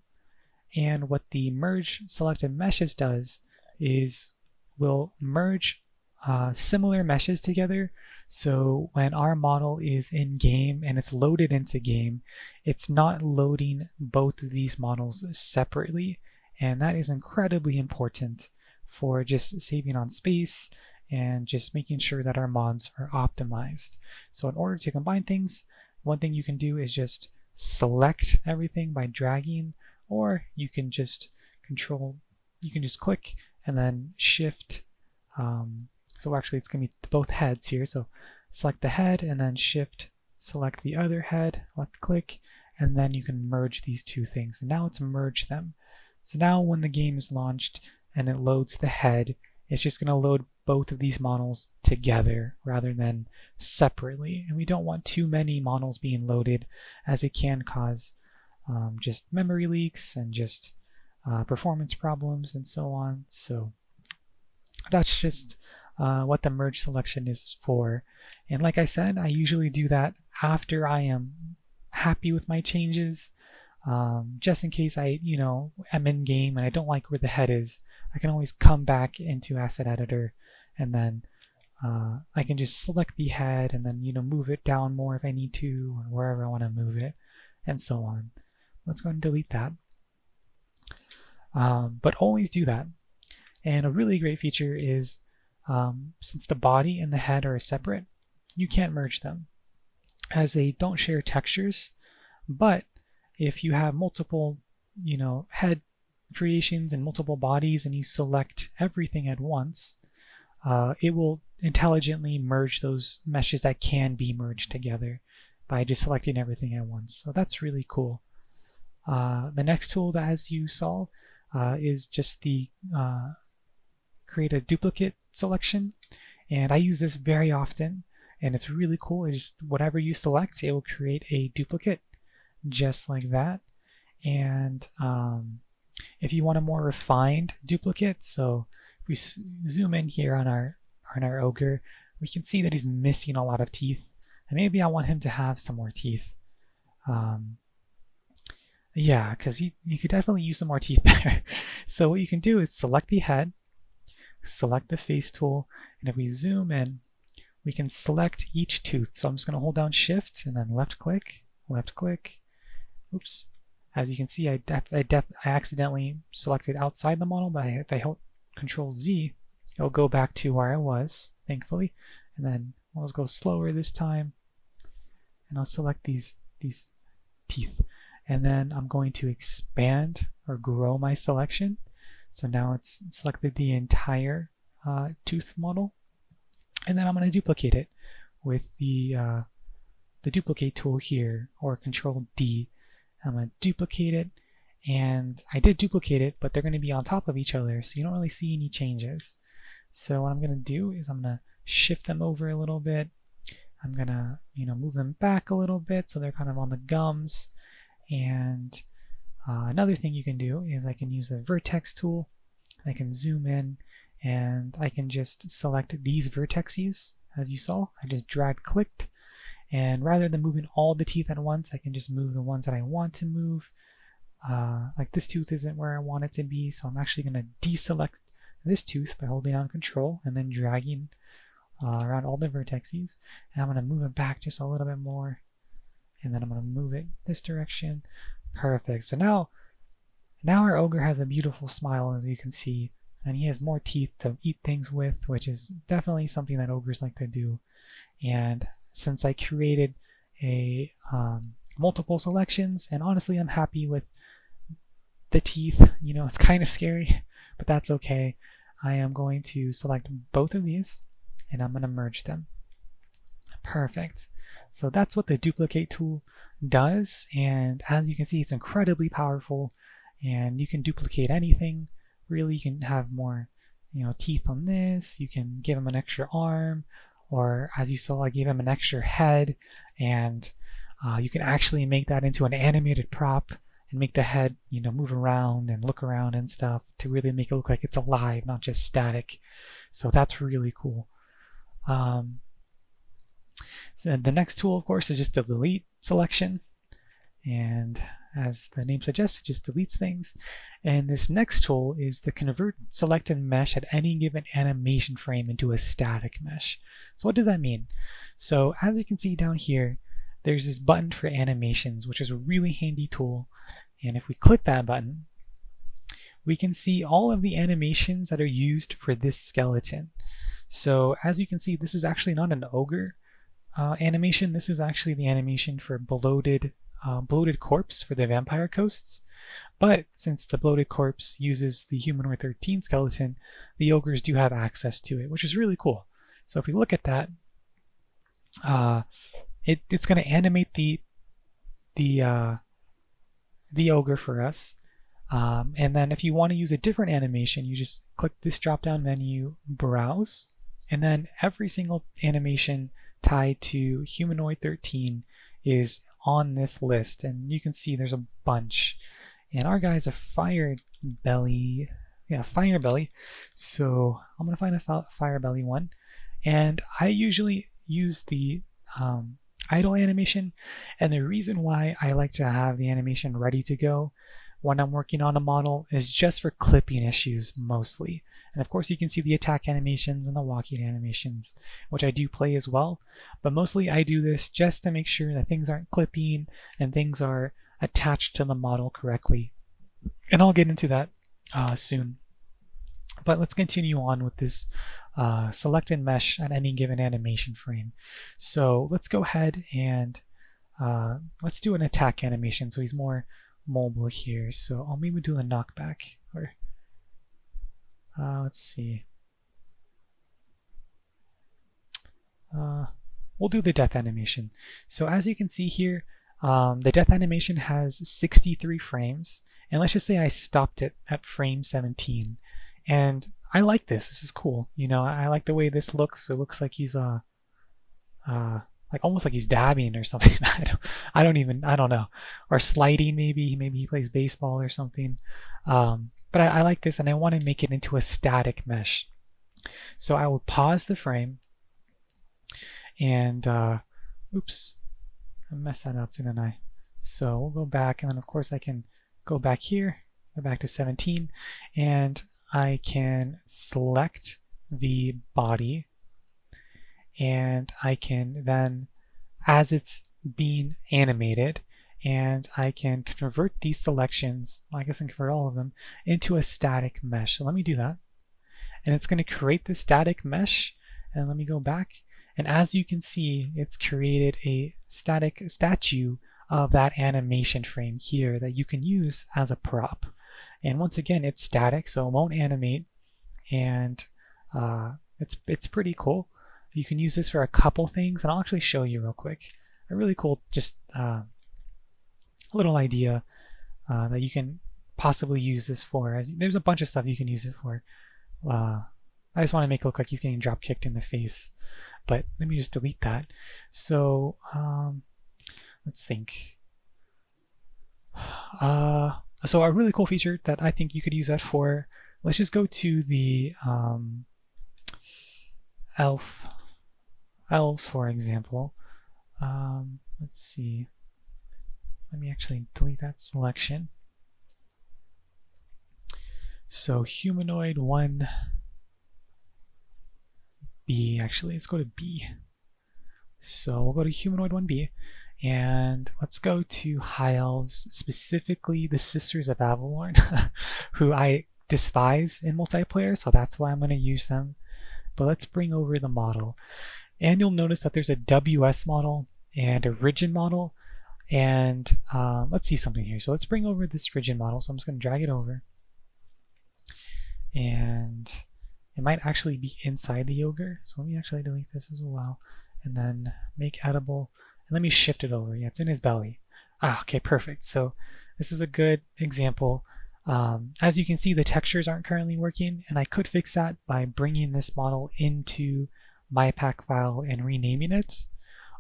And what the Merge Selected Meshes does is we'll merge similar meshes together. So when our model is in game and it's loaded into game, it's not loading both of these models separately. And that is incredibly important for just saving on space and just making sure that our mods are optimized. So in order to combine things, one thing you can do is just select everything by dragging, or you can just click and then shift. So actually it's going to be both heads here. So select the head and then shift, select the other head, left click, and then you can merge these two things. And now it's merged them. So now when the game is launched and it loads the head, it's just going to load both of these models together rather than separately. And we don't want too many models being loaded, as it can cause just memory leaks and just performance problems and so on. So that's just what the merge selection is for. And like I said, I usually do that after I am happy with my changes. Just in case I'm in game and I don't like where the head is, I can always come back into Asset Editor, and then I can just select the head and then move it down more if I need to, or wherever I want to move it, and so on. Let's go and delete that. But always do that. And a really great feature is since the body and the head are separate, you can't merge them, as they don't share textures. But if you have multiple head creations and multiple bodies and you select everything at once, it will intelligently merge those meshes that can be merged together by just selecting everything at once. So that's really cool. The next tool that, as you saw, is just the create a duplicate selection, and I use this very often, and it's really cool. It's just whatever you select, it will create a duplicate just like that. And if you want a more refined duplicate, so if we zoom in here on our ogre, we can see that he's missing a lot of teeth, and maybe I want him to have some more teeth. Yeah, because you could definitely use some more teeth there. So what you can do is select the head, select the face tool, and if we zoom in, we can select each tooth. So I'm just going to hold down Shift and then left click. Oops. As you can see, I accidentally selected outside the model, but if I hold Control Z, it'll go back to where I was, thankfully. And then I'll go slower this time, and I'll select these teeth. And then I'm going to expand or grow my selection. So now it's selected the entire tooth model. And then I'm going to duplicate it with the duplicate tool here, or Control D. I'm going to duplicate it, and I did duplicate it, but they're going to be on top of each other, so you don't really see any changes. So what I'm going to do is I'm going to shift them over a little bit. I'm going to move them back a little bit so they're kind of on the gums. And another thing you can do is I can use the Vertex tool. I can zoom in, and I can just select these vertices. As you saw, I just drag-clicked, and rather than moving all the teeth at once, I can just move the ones that I want to move. Like this tooth isn't where I want it to be, so I'm actually going to deselect this tooth by holding down Control and then dragging around all the vertices. And I'm going to move it back just a little bit more, and then I'm going to move it this direction. Perfect. So now our ogre has a beautiful smile, as you can see, and he has more teeth to eat things with, which is definitely something that ogres like to do. And since I created a multiple selections, and honestly I'm happy with the teeth, it's kind of scary, but that's okay. I am going to select both of these, and I'm going to merge them. Perfect. So that's what the duplicate tool does, and as you can see, it's incredibly powerful, and you can duplicate anything. Really, you can have more teeth on this. You can give them an extra arm, or as you saw, I gave him an extra head, and you can actually make that into an animated prop and make the head move around and look around and stuff to really make it look like it's alive, not just static. So that's really cool. So the next tool, of course, is just the delete selection, and as the name suggests, it just deletes things. And this next tool is the convert selected mesh at any given animation frame into a static mesh. So what does that mean? So as you can see down here, there's this button for animations, which is a really handy tool. And if we click that button, we can see all of the animations that are used for this skeleton. So as you can see, this is actually not an ogre animation. This is actually the animation for bloated corpse for the vampire coasts. But since the bloated corpse uses the humanoid 13 skeleton, the ogres do have access to it, which is really cool. So if we look at that, it's going to animate the ogre for us. And then if you want to use a different animation, you just click this drop-down menu, browse, and then every single animation tied to humanoid 13 is on this list, and you can see there's a bunch. And our guy's a FireBelly, FireBelly. So I'm gonna find a FireBelly one, and I usually use the idle animation. And the reason why I like to have the animation ready to go when I'm working on a model is just for clipping issues mostly. And of course you can see the attack animations and the walking animations, which I do play as well. But mostly I do this just to make sure that things aren't clipping and things are attached to the model correctly. And I'll get into that soon. But let's continue on with this selected mesh at any given animation frame. So let's go ahead and let's do an attack animation so he's more mobile here. So I'll maybe do a knockback, or let's see. We'll do the death animation. So as you can see here, the death animation has 63 frames, and let's just say I stopped it at frame 17. And I like this. This is cool. You know, I like the way this looks. It looks like he's like almost like he's dabbing or something. I don't know. Or sliding maybe. Maybe he plays baseball or something. But I like this, and I want to make it into a static mesh. So I will pause the frame, and oops, I messed that up, didn't I? So we'll go back, and then of course I can go back here, go back to 17, and I can select the body, and I can then, as it's being animated, and I can convert these selections, I guess I can convert all of them, into a static mesh. So let me do that. And it's going to create the static mesh, and let me go back. And as you can see, it's created a static statue of that animation frame here that you can use as a prop. And once again, it's static, so it won't animate, and it's pretty cool. You can use this for a couple things, and I'll actually show you real quick. A really cool just little idea that you can possibly use this for. There's a bunch of stuff you can use it for. I just want to make it look like he's getting drop kicked in the face, but let me just delete that. So let's think. So a really cool feature that I think you could use that for, let's just go to the elves, for example. Let's see. Let me actually delete that selection. So humanoid 1B, actually, let's go to B. So we'll go to humanoid 1B, and let's go to high elves, specifically the Sisters of Avalorn, who I despise in multiplayer, so that's why I'm going to use them. But let's bring over the model, and you'll notice that there's a WS model and a rigid model, and let's see something here. So let's bring over this rigid model. So I'm just going to drag it over, and it might actually be inside the ogre. So let me actually delete this as well, and then make edible, and let me shift it over. Yeah, it's in his belly. Okay, perfect. So this is a good example. As you can see, the textures aren't currently working, and I could fix that by bringing this model into my pack file and renaming it.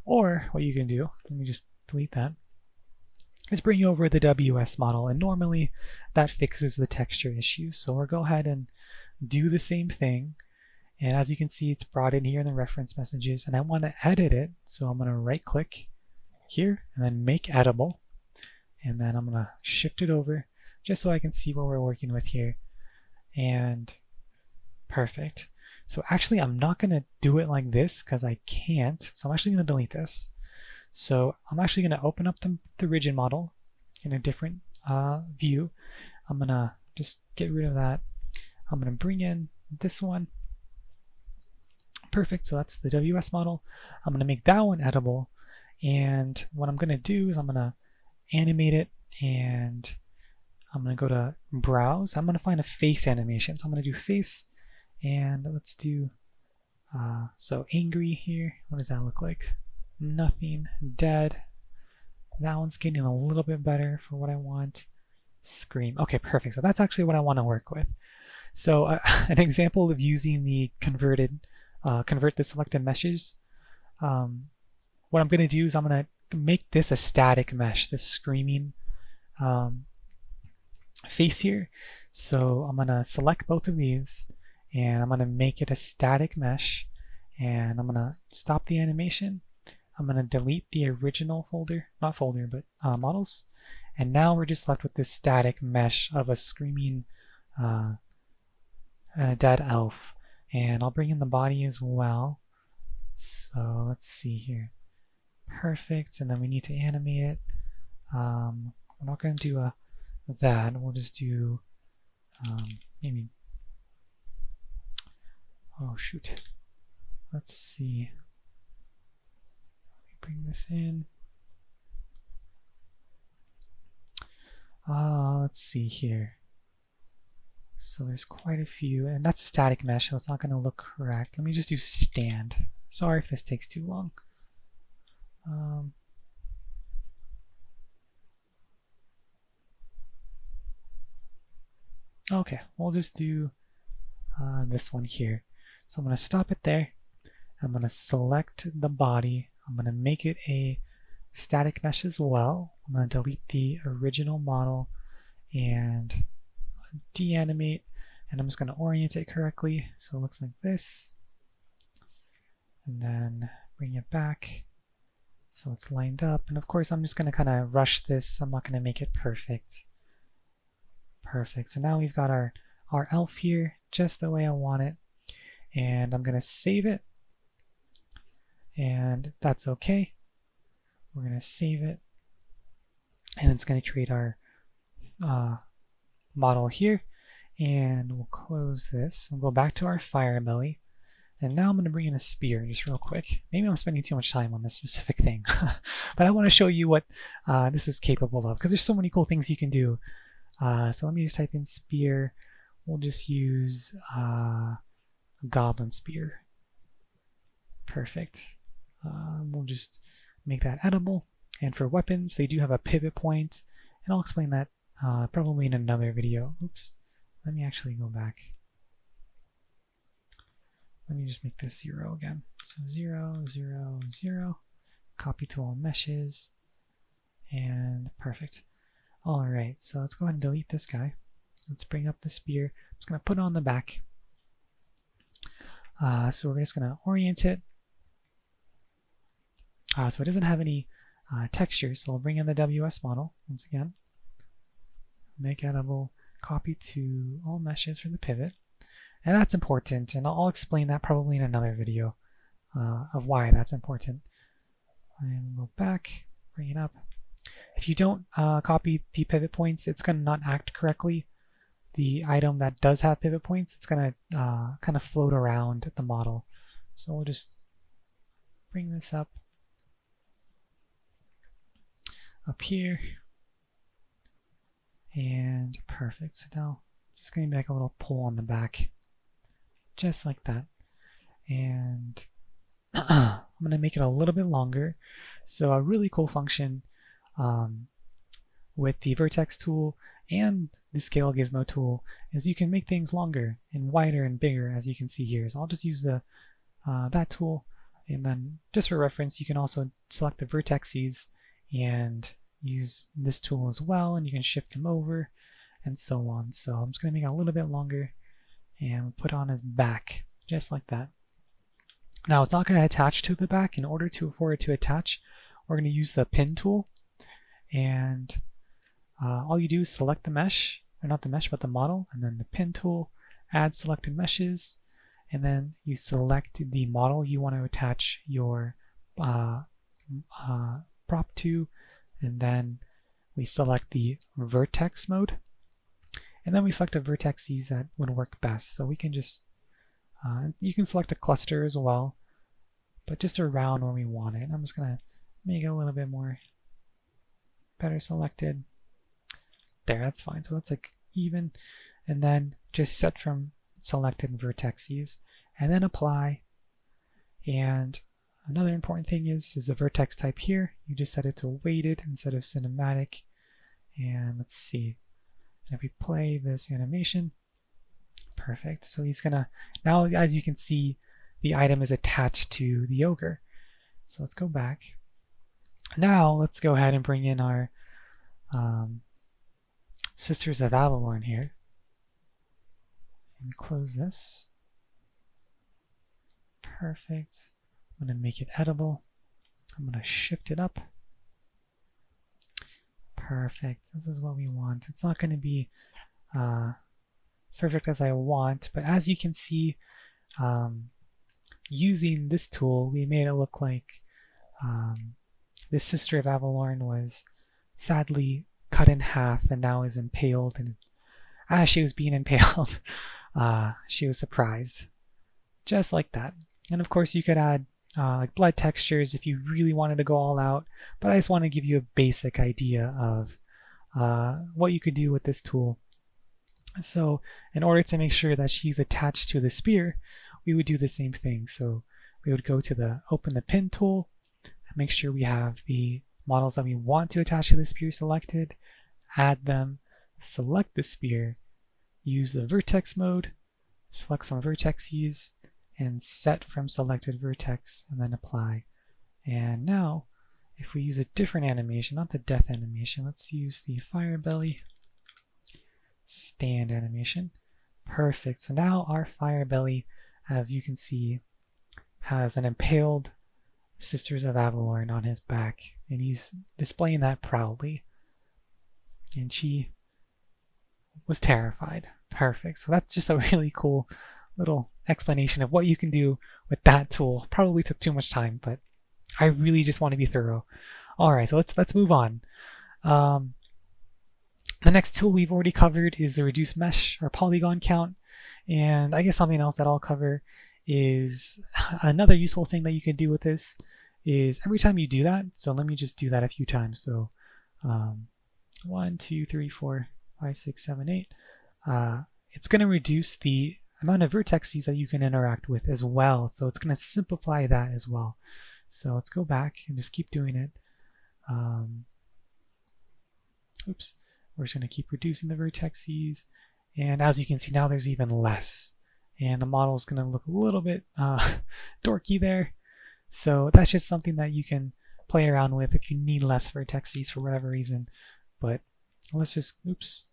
Or what you can do, let me just delete that, is bring over the WS model, and normally that fixes the texture issues. So we'll go ahead and do the same thing, and as you can see, it's brought in here in the reference messages, and I want to edit it. So I'm going to right click here and then make editable, and then I'm going to shift it over just so I can see what we're working with here. And perfect. So actually I'm not going to do it like this because I can't. So I'm actually going to delete this. So I'm actually going to open up the rigid model in a different view. I'm going to just get rid of that. I'm going to bring in this one. Perfect, so that's the WS model. I'm going to make that one editable, and what I'm going to do is I'm going to animate it, and I'm going to go to browse. I'm going to find a face animation, so I'm going to do face, and let's do so angry here. What does that look like? Nothing. Dead. That one's getting a little bit better for what I want. Scream. Okay, perfect. So that's actually what I want to work with. So an example of using the convert the selected meshes. What I'm going to do is I'm going to make this a static mesh, this screaming face here. So I'm going to select both of these, and I'm going to make it a static mesh, and I'm going to stop the animation. I'm going to delete the original folder, not folder, but models. And now we're just left with this static mesh of a screaming dead elf. And I'll bring in the body as well. So let's see here. Perfect. And then we need to animate it. We're not going to do that. We'll just do maybe. Oh, shoot. Let's see. Let me bring this in. Let's see here. So there's quite a few, and that's a static mesh, so it's not going to look correct. Let me just do stand. Sorry if this takes too long. Okay, we'll just do this one here. So I'm going to stop it there. I'm going to select the body. I'm going to make it a static mesh as well. I'm going to delete the original model and deanimate, and I'm just going to orient it correctly so it looks like this, and then bring it back so it's lined up. And of course I'm just going to kind of rush this. I'm not going to make it perfect. Perfect. So now we've got our elf here just the way I want it, and I'm going to save it, and that's okay. We're going to save it, and it's going to create our model here, and we'll close this. We'll go back to our FireBelly, and now I'm going to bring in a spear just real quick. Maybe I'm spending too much time on this specific thing, but I want to show you what this is capable of, because there's so many cool things you can do. So let me just type in spear. We'll just use goblin spear. Perfect. We'll just make that edible. And for weapons, they do have a pivot point, and I'll explain that probably in another video. Oops. Let me actually go back. Let me just make this 0 again. So 0, 0, 0. Copy to all meshes. And perfect. All right, so let's go ahead and delete this guy. Let's bring up the spear. I'm just going to put it on the back. So we're just going to orient it. So it doesn't have any texture, so we'll bring in the WS model once again. Make editable, copy to all meshes for the pivot. And that's important, and I'll explain that probably in another video of why that's important. And go back, bring it up. If you don't copy the pivot points, it's going to not act correctly. The item that does have pivot points, it's going to kind of float around the model. So we'll just bring this up here. And perfect. So now it's just going to be like a little pull on the back, just like that. And I'm going to make it a little bit longer. So a really cool function with the Vertex tool and the Scale Gizmo tool is you can make things longer and wider and bigger, as you can see here. So I'll just use the that tool, and then just for reference, you can also select the vertices and use this tool as well, and you can shift them over and so on. So I'm just going to make it a little bit longer and put on his back, just like that. Now it's not going to attach to the back. In order for it to attach, we're going to use the pin tool, and all you do is select the mesh, or not the mesh, but the model, and then the pin tool, add selected meshes, and then you select the model you want to attach your prop to, and then we select the vertex mode, And then we select a vertex that would work best. So we can just, you can select a cluster as well, but just around where we want it. I'm just going to make it a little bit more better selected. There, that's fine. So it's like even, and then just set from selected vertices, and then apply. And another important thing is the vertex type here. You just set it to weighted instead of cinematic. And let's see. If we play this animation, perfect. So he's gonna, now as you can see, the item is attached to the ogre. So let's go back. Now let's go ahead and bring in our Sisters of Avalorn here. And close this. Perfect. I'm going to make it edible. I'm going to shift it up. Perfect. This is what we want. It's not going to be as perfect as I want, but as you can see, using this tool, we made it look like this Sister of Avalorn was sadly cut in half and now is impaled. And as she was being impaled, she was surprised. Just like that. And of course, you could add like blood textures if you really wanted to go all out, but I just want to give you a basic idea of what you could do with this tool. So in order to make sure that she's attached to the spear, we would do the same thing. So we would go to the open the pin tool, make sure we have the models that we want to attach to the spear selected, add them, select the spear, use the vertex mode, select some vertex, and set from selected vertex, and then apply. And now, if we use a different animation, not the death animation, let's use the FireBelly stand animation. Perfect. So now our FireBelly, as you can see, has an impaled Sisters of Avalorn on his back, and he's displaying that proudly. And she was terrified. Perfect. So that's just a really cool little explanation of what you can do with that tool. Probably took too much time, but I really just want to be thorough. All right, so let's move on. The next tool we've already covered is the reduce mesh or polygon count, and I guess something else that I'll cover is another useful thing that you can do with this is every time you do that. So let me just do that a few times. So 1, 2, 3, 4, 5, 6, 7, 8. It's going to reduce the amount of vertices that you can interact with as well. So it's going to simplify that as well. So let's go back and just keep doing it. Oops. We're just going to keep reducing the vertices. And as you can see now, there's even less. And the model is going to look a little bit dorky there. So that's just something that you can play around with if you need less vertices for whatever reason. But let's just, oops.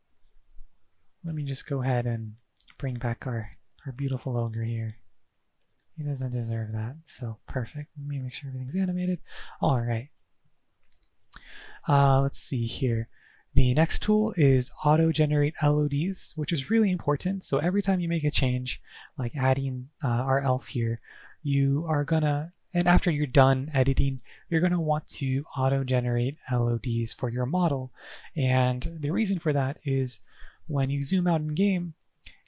Let me just go ahead and bring back our beautiful ogre here. He doesn't deserve that. So perfect. Let me make sure everything's animated. All right. Let's see here. The next tool is auto-generate LODs, which is really important. So every time you make a change, like adding our elf here, you are gonna, and after you're done editing, you're gonna want to auto-generate LODs for your model. And the reason for that is when you zoom out in game,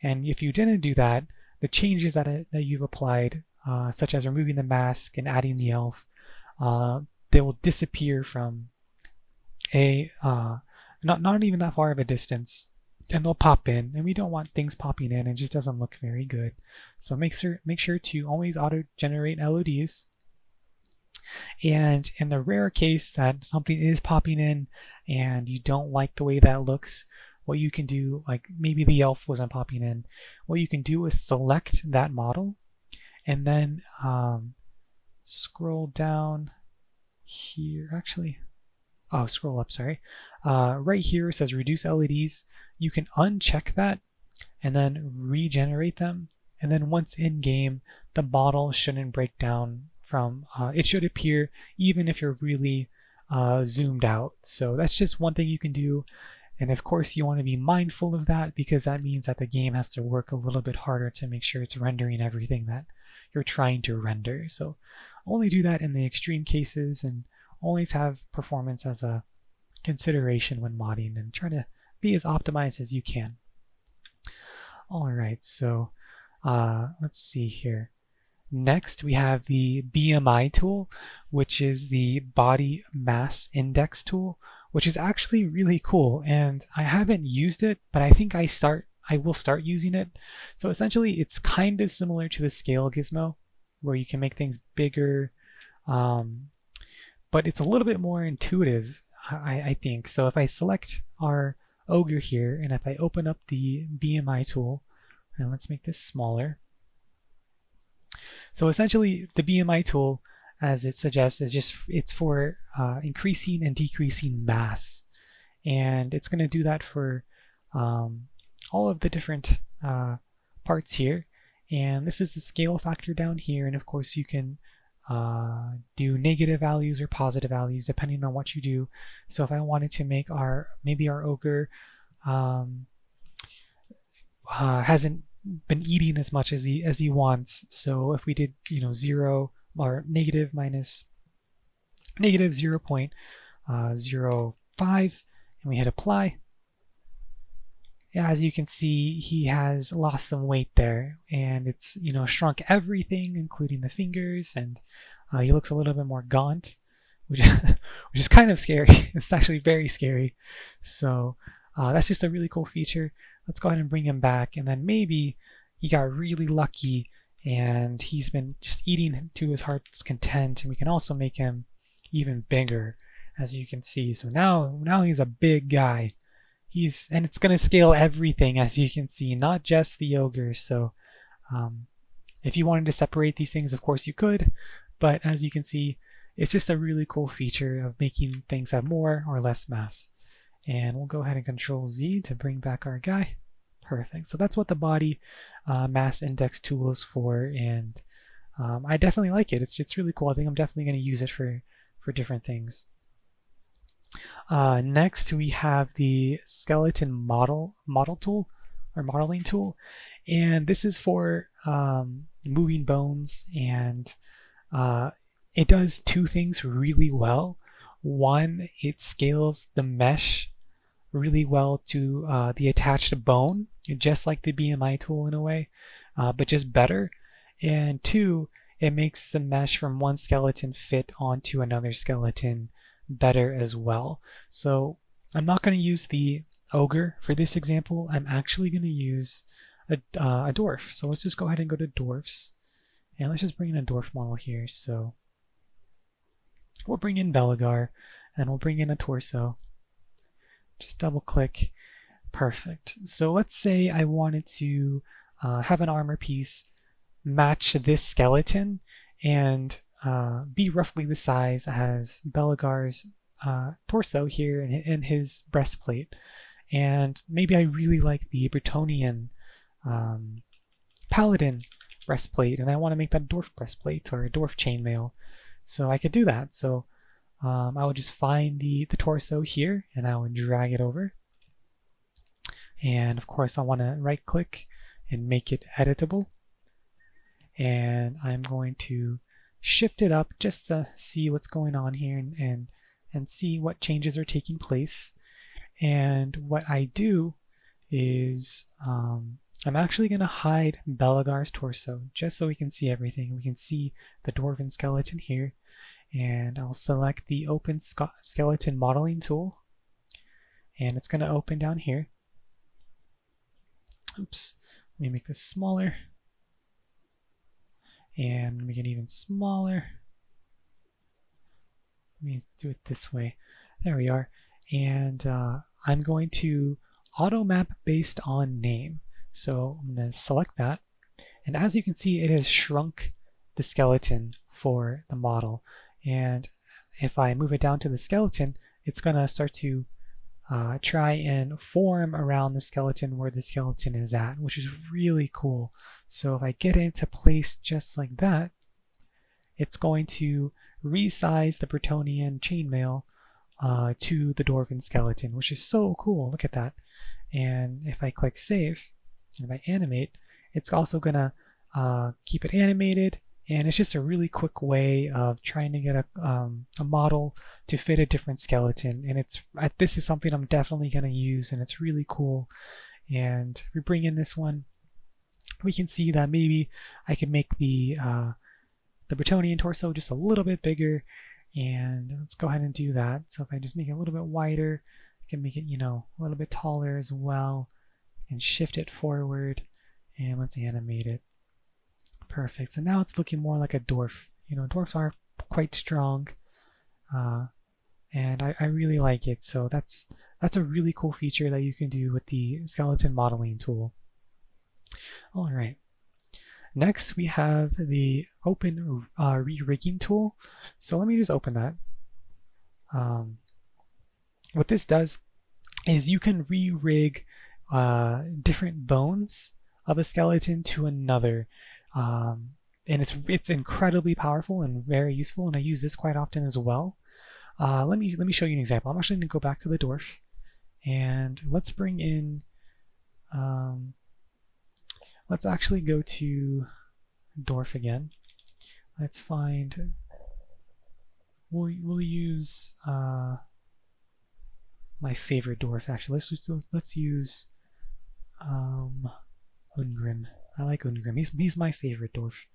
and if you didn't do that, the changes that you've applied, such as removing the mask and adding the elf, they will disappear from a not even that far of a distance, and they'll pop in, and we don't want things popping in. It just doesn't look very good. So make sure to always auto generate LODs. And in the rare case that something is popping in and you don't like the way that looks, what you can do, like maybe the elf wasn't popping in, what you can do is select that model and then scroll down here. Actually, oh, scroll up, sorry. Right here it says reduce LEDs. You can uncheck that and then regenerate them. And then once in game, the model shouldn't break down from, it should appear even if you're really zoomed out. So that's just one thing you can do. And of course you want to be mindful of that, because that means that the game has to work a little bit harder to make sure it's rendering everything that you're trying to render. So only do that in the extreme cases, and always have performance as a consideration when modding, and try to be as optimized as you can. All right, so let's see here. Next, we have the BMI tool, which is the body mass index tool, which is actually really cool. And I haven't used it, but I think I will start using it. So essentially, it's kind of similar to the scale gizmo, where you can make things bigger, but it's a little bit more intuitive, I think. So if I select our Ogre here, and if I open up the BMI tool, and let's make this smaller. So essentially, the BMI tool, as it suggests, it's for increasing and decreasing mass, and it's going to do that for all of the different parts here. And this is the scale factor down here, and of course you can do negative values or positive values depending on what you do. So if I wanted to make maybe our ogre hasn't been eating as much as he wants. So if we did 0 or negative minus negative 0.05 and we hit apply, as you can see, he has lost some weight there, and it's shrunk everything, including the fingers, and he looks a little bit more gaunt, which is kind of scary. It's actually very scary. So that's just a really cool feature. Let's go ahead and bring him back, and then maybe he got really lucky and he's been just eating to his heart's content, and we can also make him even bigger, as you can see. So now he's a big guy. And it's going to scale everything, as you can see, not just the ogre. So if you wanted to separate these things, of course you could, but as you can see, it's just a really cool feature of making things have more or less mass. And we'll go ahead and Control Z to bring back our guy. Perfect. So that's what the body mass index tool is for, and I definitely like it. It's really cool. I think I'm definitely going to use it for different things. Next, we have the skeleton model tool, or modeling tool, and this is for moving bones, and it does two things really well. One, it scales the mesh really well to the attached bone, just like the BMI tool in a way, but just better. And two, it makes the mesh from one skeleton fit onto another skeleton better as well. So I'm not going to use the ogre for this example. I'm actually going to use a dwarf. So let's just go ahead and go to dwarfs, and let's just bring in a dwarf model here. So we'll bring in Belagar, and we'll bring in a torso. Just double click. Perfect. So let's say I wanted to have an armor piece match this skeleton and be roughly the size as Belagar's torso here and his breastplate. And maybe I really like the Bretonnian paladin breastplate, and I want to make that a dwarf breastplate or a dwarf chainmail. So I could do that. So I would just find the torso here, and I would drag it over. And of course I want to right click and make it editable. And I'm going to shift it up just to see what's going on here and see what changes are taking place. And what I do is I'm actually going to hide Belagar's torso just so we can see everything. We can see the dwarven skeleton here, and I'll select the open skeleton modeling tool, and it's going to open down here. Oops, let me make this smaller, and make it even smaller. Let me do it this way. There we are. And I'm going to auto map based on name. So I'm going to select that. And as you can see, it has shrunk the skeleton for the model. And if I move it down to the skeleton, it's going to start to try and form around the skeleton where the skeleton is at, which is really cool. So if I get it into place just like that, it's going to resize the Bretonnian chainmail to the dwarven skeleton, which is so cool. Look at that. And if I click save and if I animate, it's also going to keep it animated. And it's just a really quick way of trying to get a model to fit a different skeleton. And this is something I'm definitely going to use, and it's really cool. And if we bring in this one, we can see that maybe I could make the Bretonian torso just a little bit bigger, and let's go ahead and do that. So if I just make it a little bit wider, I can make it, you know, a little bit taller as well, and shift it forward, and let's animate it. Perfect. So now it's looking more like a dwarf. You know, dwarfs are quite strong, and I really like it. So that's a really cool feature that you can do with the skeleton modeling tool. All right. Next, we have the open re-rigging tool. So let me just open that. What this does is you can re-rig different bones of a skeleton to another. And it's incredibly powerful and very useful, and I use this quite often as well. Let me show you an example. I'm actually going to go back to the dwarf, and let's bring in. Let's actually go to dwarf again. Let's find. We'll use my favorite dwarf actually. Let's use Ungrim. I like Ungrim. He's my favorite dwarf.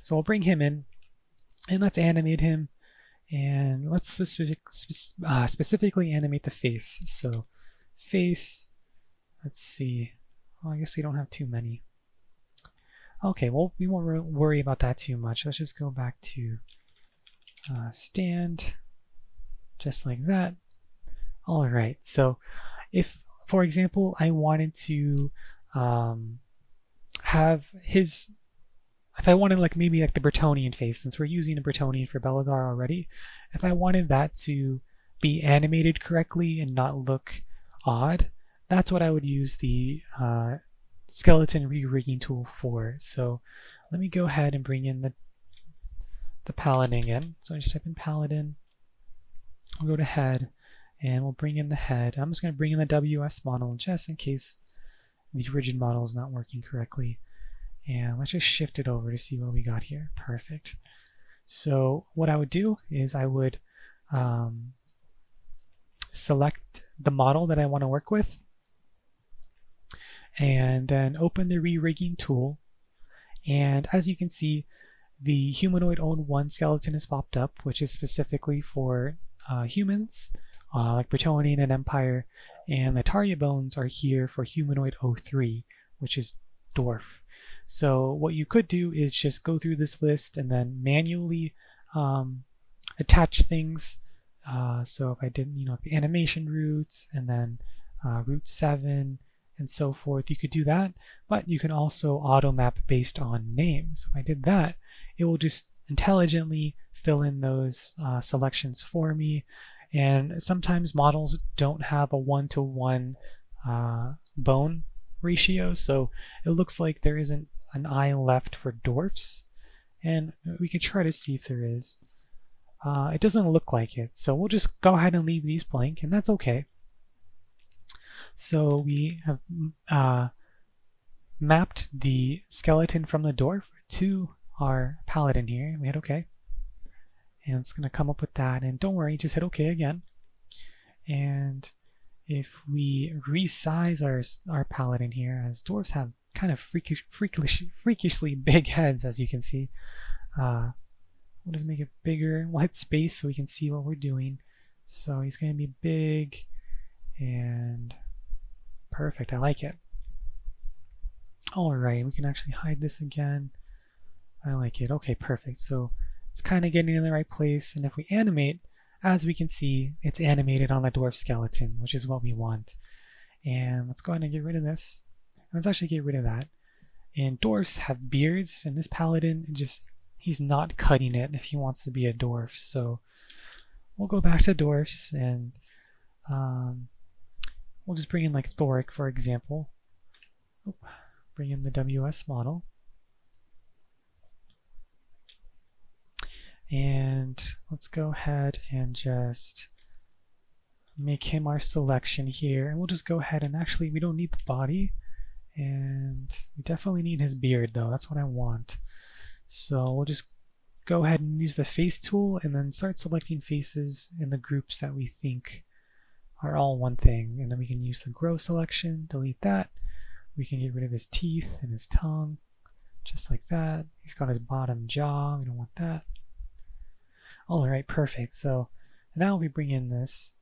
So I'll bring him in, and let's animate him, and let's specifically animate the face. So face. Let's see. Well, I guess we don't have too many. Okay, well, we won't worry about that too much. Let's just go back to stand, just like that. All right, so if, for example, I wanted to have his, if I wanted like maybe like the Bretonian face, since we're using a Bretonian for Belagar already, if I wanted that to be animated correctly and not look odd, that's what I would use the skeleton re-rigging tool for. So let me go ahead and bring in the paladin again. So I just type in paladin, we'll go to head, and we'll bring in the head. I'm just going to bring in the WS model just in case the rigid model is not working correctly. And let's just shift it over to see what we got here. Perfect. So what I would do is I would select the model that I want to work with, and then open the re-rigging tool. And as you can see, the humanoid own 1 skeleton has popped up, which is specifically for humans, like Bretonian and Empire, and the target bones are here for humanoid 03, which is dwarf. So what you could do is just go through this list and then manually attach things. So if I did, you know, the animation roots and then root 7 and so forth, you could do that, but you can also auto map based on name. So if I did that, it will just intelligently fill in those selections for me. And sometimes models don't have a 1-to-1 bone ratio, so it looks like there isn't an eye left for dwarfs, and we could try to see if there is. It doesn't look like it, so we'll just go ahead and leave these blank, and that's okay. So we have mapped the skeleton from the dwarf to our paladin here. We hit OK. And it's going to come up with that. And don't worry, just hit OK again. And if we resize our paladin here, as dwarves have kind of freakishly big heads, as you can see, we'll just make it bigger. We'll hit space so we can see what we're doing. So he's going to be big and perfect. I like it. All right, we can actually hide this again. I like it. Okay, perfect. So it's kind of getting in the right place. And if we animate, as we can see, it's animated on the dwarf skeleton, which is what we want. And let's go ahead and get rid of this. Let's actually get rid of that. And dwarfs have beards, and this paladin he's not cutting it if he wants to be a dwarf. So we'll go back to dwarfs, and we'll just bring in like Thoric, for example. Bring in the WS model. And let's go ahead and just make him our selection here. And we'll just go ahead and actually, we don't need the body. And we definitely need his beard though. That's what I want. So we'll just go ahead and use the face tool and then start selecting faces in the groups that we think are all one thing. And then we can use the grow selection, delete that. We can get rid of his teeth and his tongue, just like that. He's got his bottom jaw. We don't want that. All right, perfect. So now we bring in this.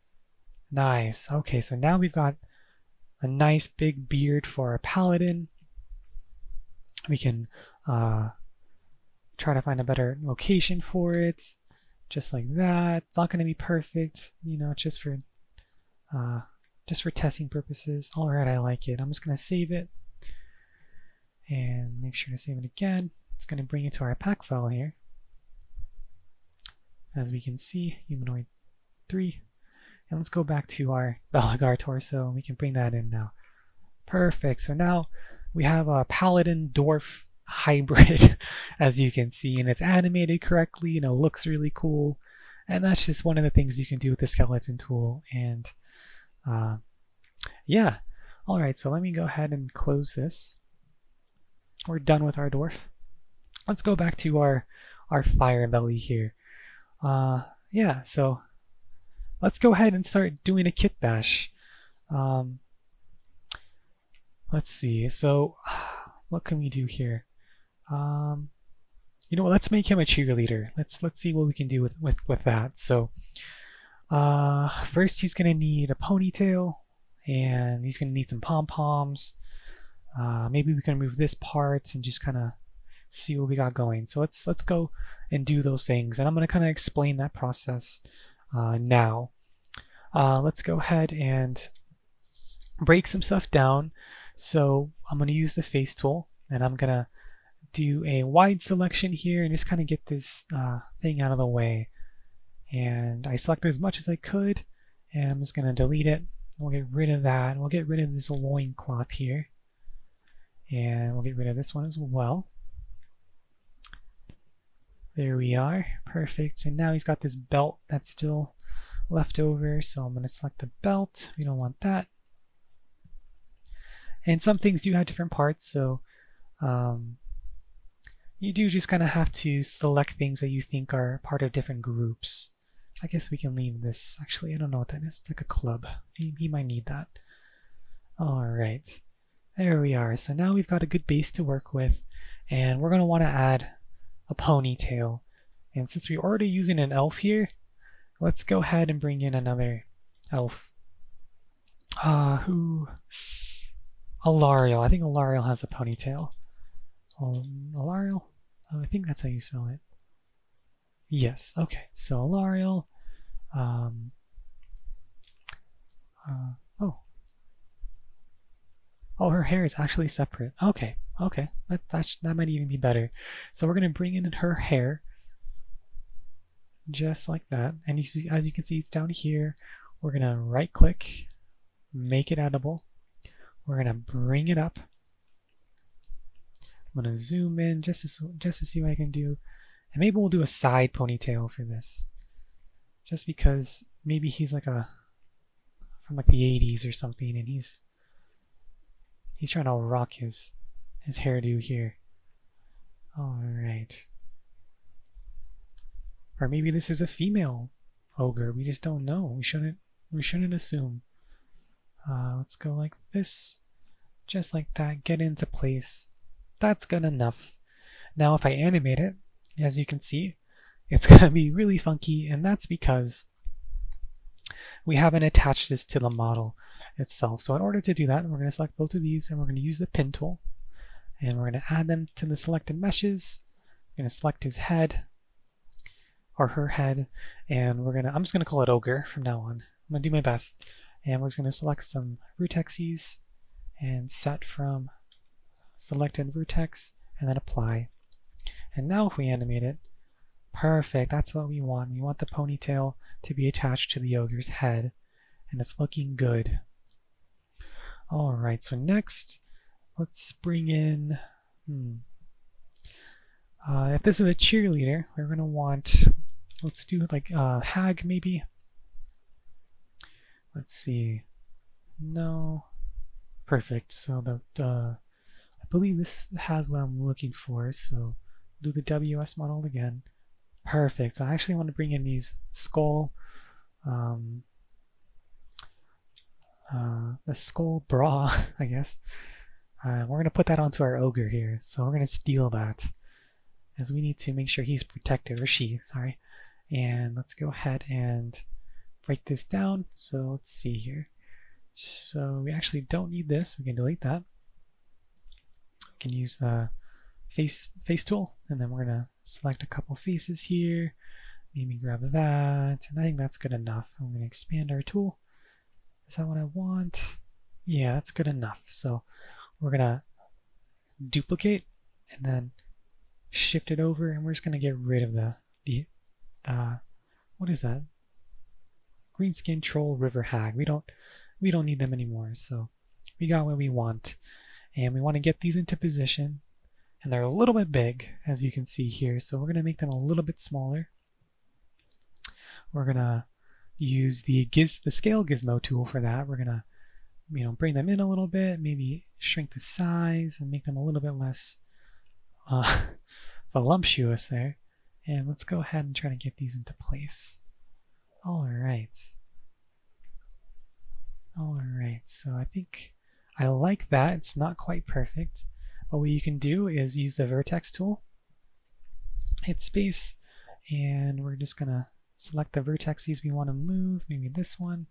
Nice. Okay, so now we've got a nice big beard for our paladin. We can try to find a better location for it, just like that. It's not going to be perfect, you know, just for testing purposes. All right, I like it. I'm just going to save it and make sure to save it again. It's going to bring it to our pack file here. As we can see, humanoid 3. And let's go back to our Belagar torso. We can bring that in now. Perfect. So now we have a paladin dwarf hybrid, as you can see, and it's animated correctly, and it looks really cool. And that's just one of the things you can do with the skeleton tool. And yeah. All right, so let me go ahead and close this. We're done with our dwarf. Let's go back to our FireBelly here. Yeah, so let's go ahead and start doing a Kitbash. Let's see. So what can we do here? You know what? Let's make him a cheerleader. Let's see what we can do with that. So first he's gonna need a ponytail, and he's gonna need some pom-poms. Maybe we can remove this part and just kind of see what we got going. So let's go and do those things, and I'm gonna kind of explain that process now. Let's go ahead and break some stuff down. So I'm gonna use the face tool, and I'm gonna do a wide selection here and just kind of get this thing out of the way. And I selected as much as I could, and I'm just gonna delete it. We'll get rid of that. We'll get rid of this loin cloth here, and we'll get rid of this one as well. There we are. Perfect. And now he's got this belt that's still left over, so I'm going to select the belt. We don't want that. And some things do have different parts, so you do just kind of have to select things that you think are part of different groups. I guess we can leave this. Actually, I don't know what that is. It's like a club. He might need that. All right. There we are. So now we've got a good base to work with, and we're going to want to add a ponytail. And since we're already using an elf here, let's go ahead and bring in another elf. Alariel. I think Alariel has a ponytail. Alariel? Oh, I think that's how you spell it. Yes, okay. So Alariel. Oh, her hair is actually separate. Okay. That might even be better. So we're going to bring in her hair, just like that. And you see, as you can see, it's down here. We're going to right click, make it editable. We're going to bring it up. I'm going to zoom in just to see what I can do. And maybe we'll do a side ponytail for this, just because maybe he's like from like the 80s or something, and he's trying to rock his hairdo here. All right. Or maybe this is a female ogre. We just don't know. We shouldn't assume. Let's go like this, just like that. Get into place. That's good enough. Now, if I animate it, as you can see, it's gonna be really funky, and that's because we haven't attached this to the model itself. So in order to do that, we're going to select both of these, and we're going to use the pin tool, and we're going to add them to the selected meshes. We're going to select his head or her head, and I'm just going to call it Ogre from now on. I'm going to do my best, and we're just going to select some vertexes and set from selected vertex, and then apply. And now if we animate it, perfect, that's what we want. We want the ponytail to be attached to the ogre's head, and it's looking good. All right, so next, let's bring in, if this is a cheerleader, we're going to want, let's do like hag maybe. Let's see. No. Perfect. So I believe this has what I'm looking for. So do the WS model again. Perfect. So I actually want to bring in these skull, the skull bra, I guess. we're going to put that onto our ogre here. So we're going to steal that, as we need to make sure he's protected, or she, sorry. And let's go ahead and break this down. So let's see here. So we actually don't need this. We can delete that. We can use the face tool, and then we're going to select a couple faces here. Maybe grab that, and I think that's good enough. I'm going to expand our tool. Is that what I want? Yeah, that's good enough. So we're going to duplicate and then shift it over, and we're just going to get rid of the what is that? Green skin troll river hag. We don't need them anymore. So we got what we want, and we want to get these into position, and they're a little bit big, as you can see here. So we're going to make them a little bit smaller. We're going to use the scale gizmo tool for that. We're going to bring them in a little bit, maybe shrink the size and make them a little bit less voluptuous there. And let's go ahead and try to get these into place. All right, so I think I like that. It's not quite perfect, but what you can do is use the Vertex tool, hit space, and we're just going to select the vertices we want to move, maybe this one,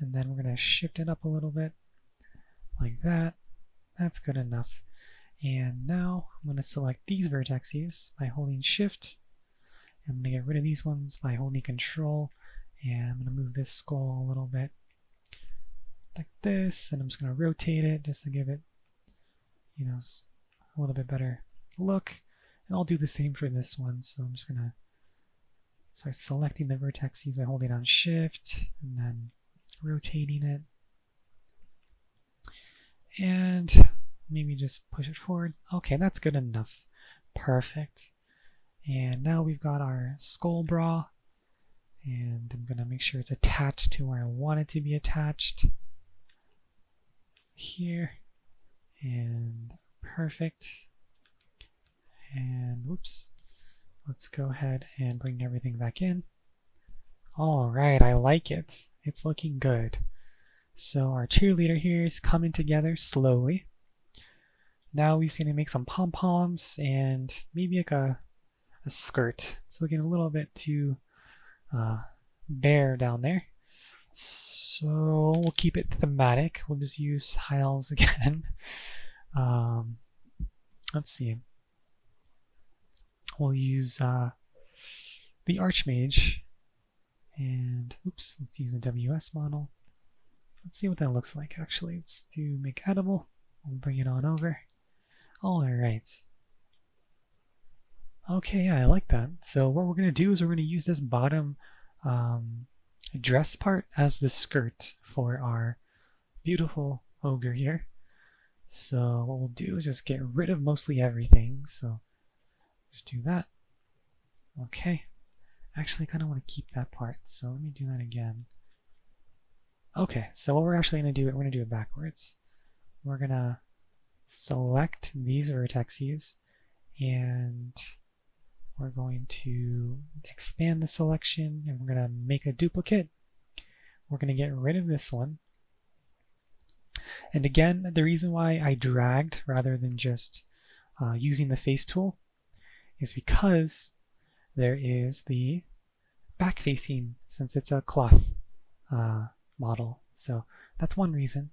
and then we're going to shift it up a little bit, like that. That's good enough. And now I'm going to select these vertices by holding Shift. I'm going to get rid of these ones by holding Control, and I'm going to move this skull a little bit like this, and I'm just going to rotate it just to give it, a little bit better look. And I'll do the same for this one. So I'm just going to start selecting the vertices by holding down Shift and then rotating it, and maybe just push it forward. Okay, that's good enough. Perfect. And now we've got our skull bra, and I'm going to make sure it's attached to where I want it to be attached here. And perfect. And whoops. Let's go ahead and bring everything back in. All right, I like it. It's looking good. So our cheerleader here is coming together slowly. Now we're going to make some pom-poms and maybe like a skirt. It's looking a little bit too bare down there. So we'll keep it thematic. We'll just use high elves again. Let's see. We'll use the Archmage, and oops, let's use the WS model. Let's see what that looks like. Actually, let's do make edible. We'll bring it on over. All right. Okay, yeah, I like that. So what we're going to do is we're going to use this bottom dress part as the skirt for our beautiful ogre here. So what we'll do is just get rid of mostly everything. So just do that. Okay. Actually, I kind of want to keep that part. So let me do that again. Okay, so what we're actually going to do, we're going to do it backwards. We're going to select these vertices, and we're going to expand the selection, and we're going to make a duplicate. We're going to get rid of this one. And again, the reason why I dragged rather than just using the face tool is because there is the back facing, since it's a cloth model. So that's one reason.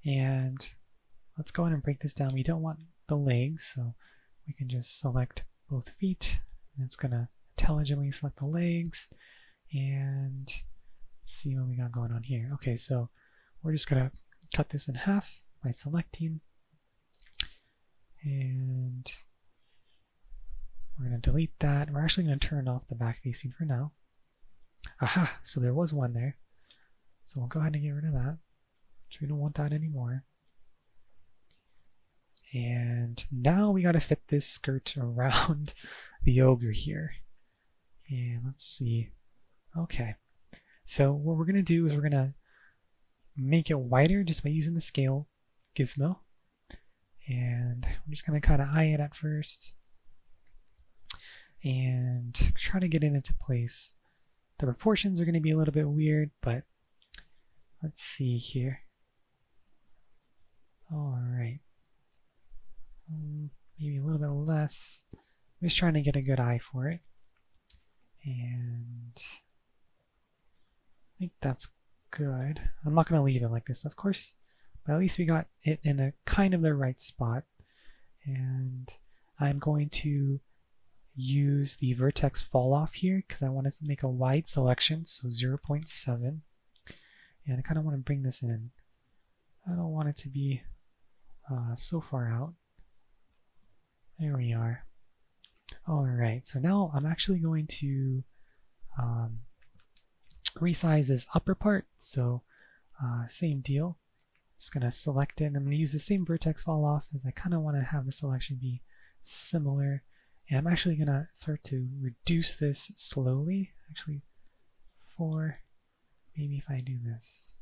And let's go ahead and break this down. We don't want the legs, so we can just select both feet, and it's going to intelligently select the legs. And let's see what we got going on here. Okay, so we're just going to cut this in half by selecting, and we're going to delete that. We're actually going to turn off the back facing for now. Aha, so there was one there. So we'll go ahead and get rid of that. So we don't want that anymore. And now we got to fit this skirt around the ogre here. And let's see. Okay. So what we're going to do is we're going to make it wider just by using the scale gizmo. And I'm just going to kind of eye it at first and try to get it into place. The proportions are going to be a little bit weird, but let's see here. All right. maybe a little bit less. I'm just trying to get a good eye for it. And I think that's good. I'm not going to leave it like this, of course, but at least we got it in the kind of the right spot. And I'm going to use the vertex fall off here because I wanted to make a wide selection, so 0.7. And I kind of want to bring this in. I don't want it to be so far out. There we are. All right, so now I'm actually going to resize this upper part. So same deal. Just going to select it. And I'm going to use the same vertex fall off as I kind of want to have the selection be similar. And I'm actually going to start to reduce this slowly. Actually, maybe if I do this.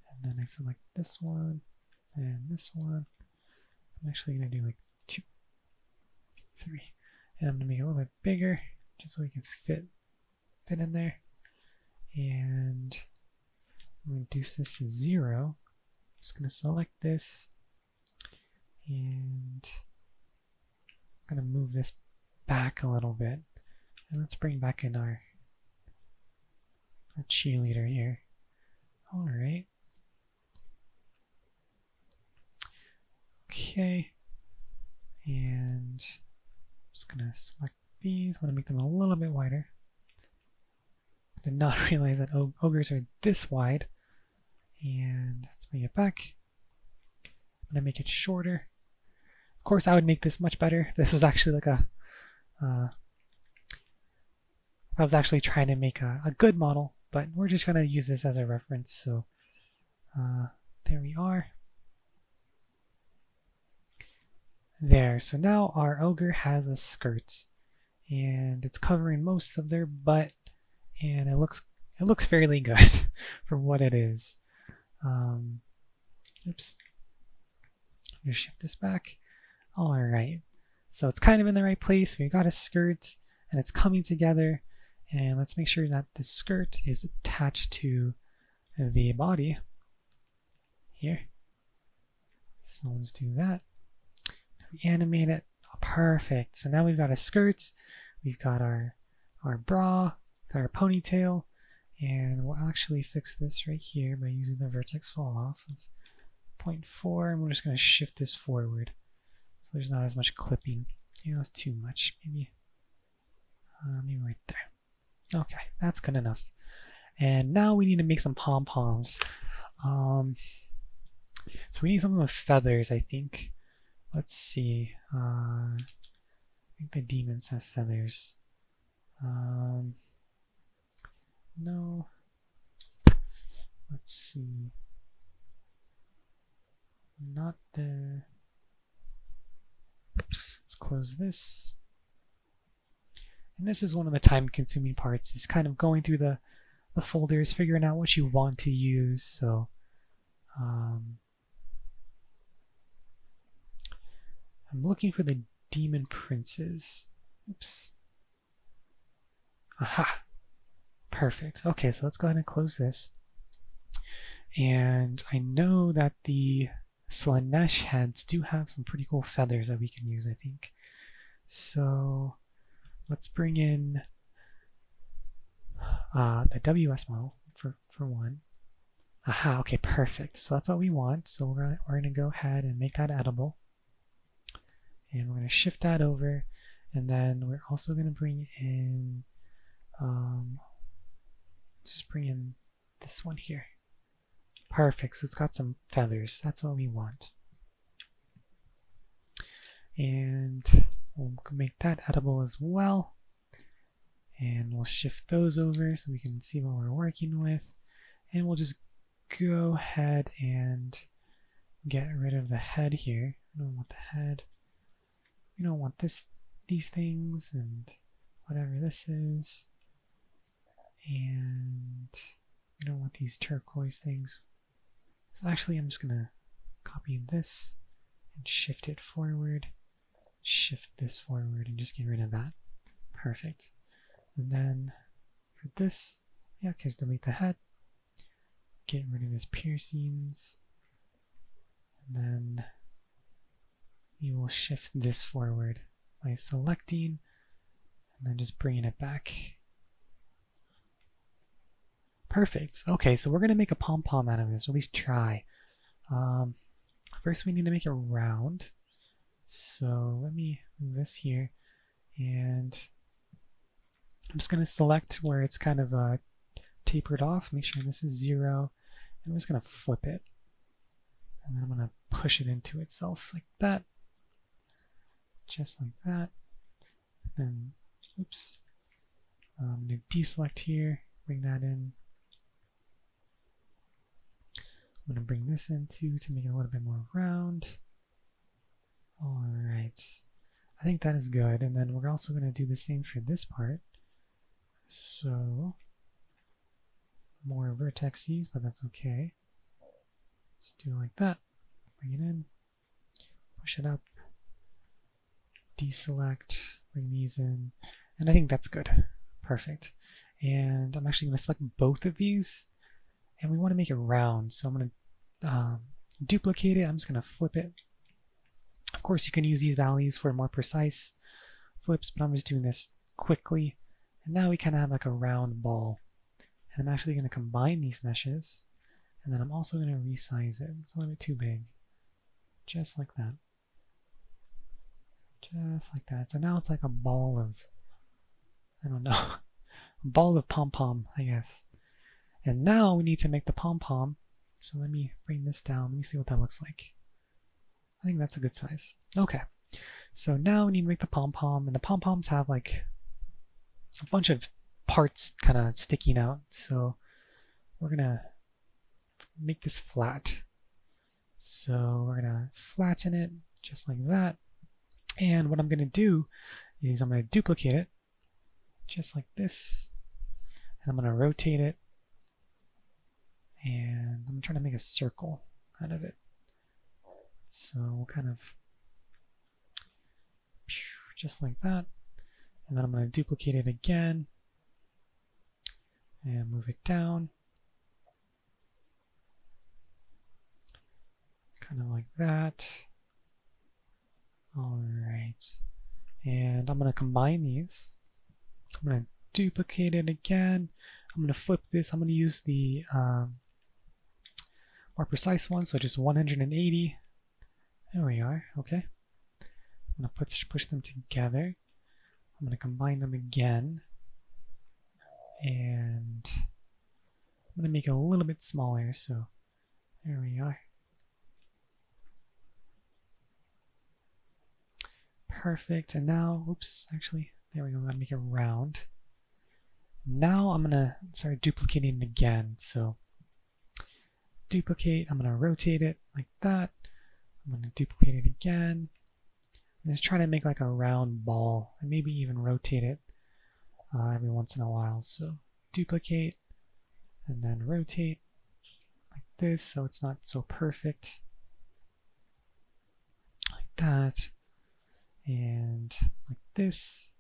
And then I select this one and this one. I'm actually going to do like 2, 3. And I'm going to make it a little bit bigger just so we can fit in there. And I'm going to reduce this to 0. I'm just going to select this and I'm going to move this back a little bit. And let's bring back in our cheerleader here. All right. Okay. And I'm just going to select these. I want to make them a little bit wider. I did not realize that ogres are this wide. And let's bring it back. I'm going to make it shorter. Of course, I would make this much better. This was actually like I was actually trying to make a good model, but we're just going to use this as a reference. So there we are. There, so now our ogre has a skirt and it's covering most of their butt and it looks fairly good for what it is. Oops. I'm going to shift this back. All right, so it's kind of in the right place. We've got a skirt and it's coming together, and let's make sure that the skirt is attached to the body here. So let's do that. We animate it. Oh, perfect. So now we've got a skirt, we've got our bra, got our ponytail, and we'll actually fix this right here by using the vertex fall off of 0.4, and we're just going to shift this forward so there's not as much clipping. You know, it's too much. Maybe right there. Okay, that's good enough. And now we need to make some pom-poms. So we need something with feathers, I think. Let's see. I think the demons have feathers. No. Let's see. Not the... Oops, let's close this. And this is one of the time-consuming parts, is kind of going through the folders, figuring out what you want to use. So I'm looking for the demon princes. Oops. Aha. Perfect. Okay, so let's go ahead and close this. And I know that the Slanesh heads do have some pretty cool feathers that we can use, I think. So let's bring in the WS model for one. Aha, okay, perfect. So that's what we want. So we're going to go ahead and make that edible. And we're going to shift that over. And then we're also going to bring in, just bring in this one here. Perfect, so it's got some feathers. That's what we want. And we'll make that edible as well. And we'll shift those over so we can see what we're working with. And we'll just go ahead and get rid of the head here. We don't want the head. We don't want these things and whatever this is. And we don't want these turquoise things. So actually I'm just going to copy this and shift it forward, shift this forward, and just get rid of that. Perfect. And then for this, yeah, just delete the head, get rid of his piercings, and then we will shift this forward by selecting and then just bringing it back. Perfect. Okay, so we're going to make a pom-pom out of this, or at least try. First we need to make it round. So let me move this here, and I'm just going to select where it's kind of tapered off, make sure this is 0, and I'm just going to flip it. And then I'm going to push it into itself like that. Just like that. Then, oops. I'm going to deselect here, bring that in. I'm going to bring this in too to make it a little bit more round. Alright. I think that is good. And then we're also going to do the same for this part. So, more vertexes, but that's okay. Let's do it like that. Bring it in. Push it up. Deselect. Bring these in. And I think that's good. Perfect. And I'm actually going to select both of these. And we want to make it round. So I'm going to duplicate it. I'm just going to flip it. Of course, you can use these values for more precise flips, but I'm just doing this quickly. And now we kind of have like a round ball. And I'm actually going to combine these meshes. And then I'm also going to resize it. It's a little bit too big. Just like that. Just like that. So now it's like a ball of, I don't know, a ball of pom-pom, I guess. And now we need to make the pom-pom. So let me bring this down. Let me see what that looks like. I think that's a good size. Okay. So now we need to make the pom-pom. And the pom-poms have like a bunch of parts kind of sticking out. So we're going to make this flat. So we're going to flatten it just like that. And what I'm going to do is I'm going to duplicate it just like this. And I'm going to rotate it. And I'm trying to make a circle out of it. So we'll kind of just like that. And then I'm going to duplicate it again and move it down. Kind of like that. All right. And I'm going to combine these. I'm going to duplicate it again. I'm going to flip this. I'm going to use the more precise one, so just 180. There we are. Okay. I'm going to push them together. I'm going to combine them again. And I'm going to make it a little bit smaller, so there we are. Perfect. And now, oops, actually, there we go. I'm going to make it round. Now I'm going to start duplicating it again. So duplicate, I'm going to rotate it like that. I'm going to duplicate it again. And just try to make like a round ball and maybe even rotate it every once in a while. So duplicate and then rotate like this so it's not so perfect. Like that. And like this.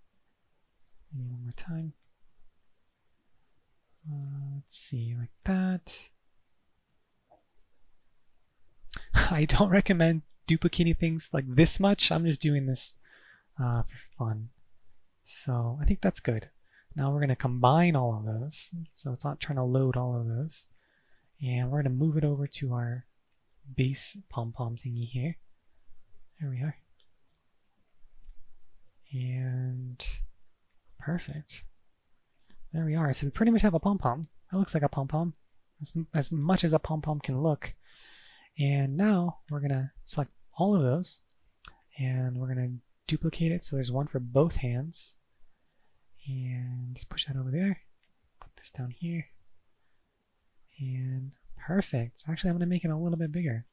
Maybe one more time. Let's see, like that. I don't recommend duplicating things like this much. I'm just doing this for fun. So I think that's good. Now we're going to combine all of those. So it's not trying to load all of those. And we're going to move it over to our base pom-pom thingy here. There we are. And perfect. There we are. So we pretty much have a pom-pom. That looks like a pom-pom. As much as a pom-pom can look. And now we're going to select all of those. And we're going to duplicate it so there's one for both hands. And just push that over there. Put this down here. And perfect. Actually, I'm going to make it a little bit bigger.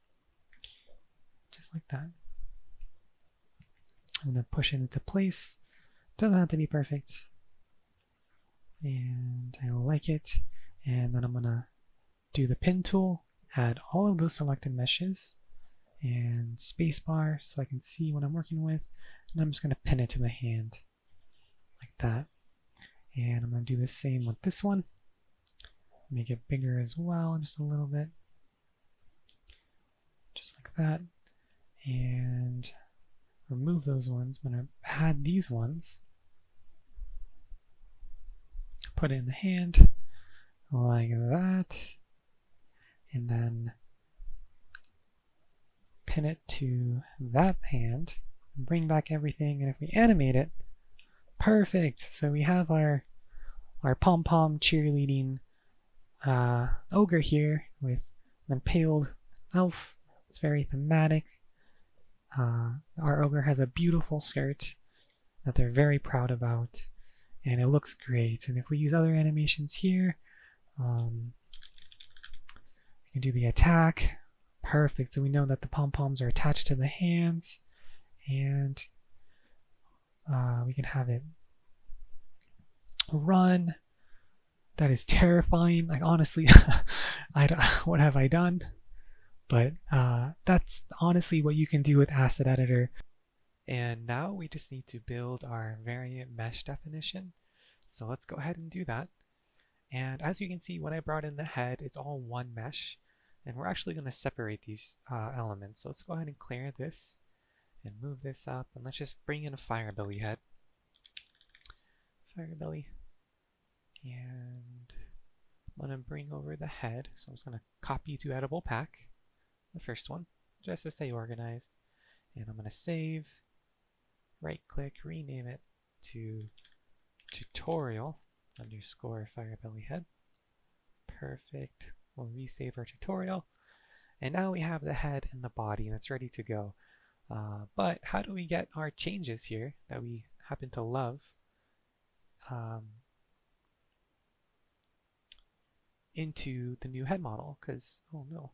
Just like that. I'm going to push it into place. Doesn't have to be perfect. And I like it. And then I'm going to do the pin tool, add all of those selected meshes, and spacebar so I can see what I'm working with. And I'm just going to pin it to the hand like that. And I'm going to do the same with this one. Make it bigger as well, just a little bit. Just like that. And remove those ones. I'm going to add these ones. Put it in the hand like that. And then pin it to that hand. Bring back everything. And if we animate it, perfect. So we have our pom-pom cheerleading ogre here with an impaled elf. It's very thematic. Our ogre has a beautiful skirt that they're very proud about, and it looks great. And if we use other animations here, we can do the attack. Perfect. So we know that the pom-poms are attached to the hands, and we can have it run. That is terrifying. Like, honestly, what have I done? But that's honestly what you can do with Asset Editor. And now we just need to build our variant mesh definition. So let's go ahead and do that. And as you can see, when I brought in the head, it's all one mesh. And we're actually going to separate these elements. So let's go ahead and clear this and move this up. And let's just bring in a FireBelly head. FireBelly. And I'm going to bring over the head. So I'm just going to copy to editable pack, the first one, just to stay organized. And I'm going to save, right click, rename it to tutorial _ FireBelly head. Perfect. We'll resave our tutorial. And now we have the head and the body, and it's ready to go. But how do we get our changes here that we happen to love into the new head model? Because, oh no.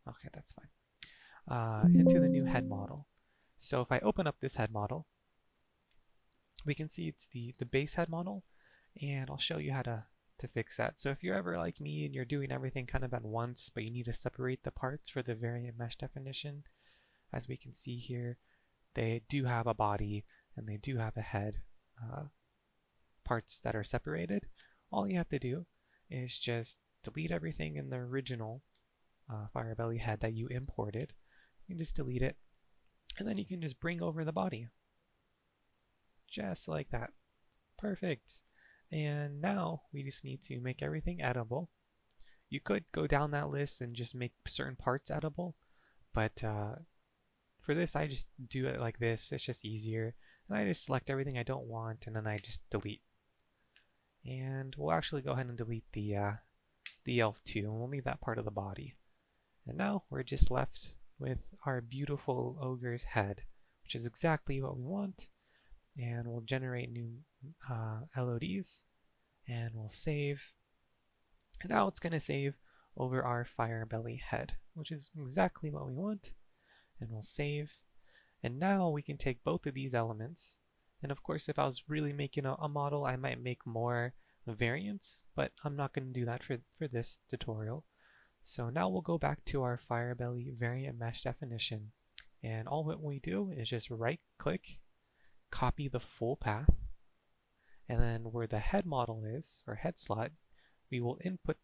Okay, that's fine. Into the new head model. So if I open up this head model, we can see it's the base head model, and I'll show you how to fix that. So if you're ever like me and you're doing everything kind of at once, but you need to separate the parts for the variant mesh definition, as we can see here, they do have a body and they do have a head parts that are separated. All you have to do is just delete everything in the original FireBelly head that you imported. You can just delete it, and then you can just bring over the body. Just like that. Perfect. And now we just need to make everything editable. You could go down that list and just make certain parts editable, but for this I just do it like this. It's just easier. And I just select everything I don't want, and then I just delete. And we'll actually go ahead and delete the elf too, and we'll leave that part of the body. And now we're just left with our beautiful ogre's head, which is exactly what we want. And we'll generate new LODs, and we'll save. And now it's going to save over our FireBelly head, which is exactly what we want. And we'll save. And now we can take both of these elements. And of course, if I was really making a model, I might make more variants, but I'm not going to do that for this tutorial. So now we'll go back to our FireBelly variant mesh definition. And all what we do is just right click, copy the full path, and then where the head model is, or head slot, we will input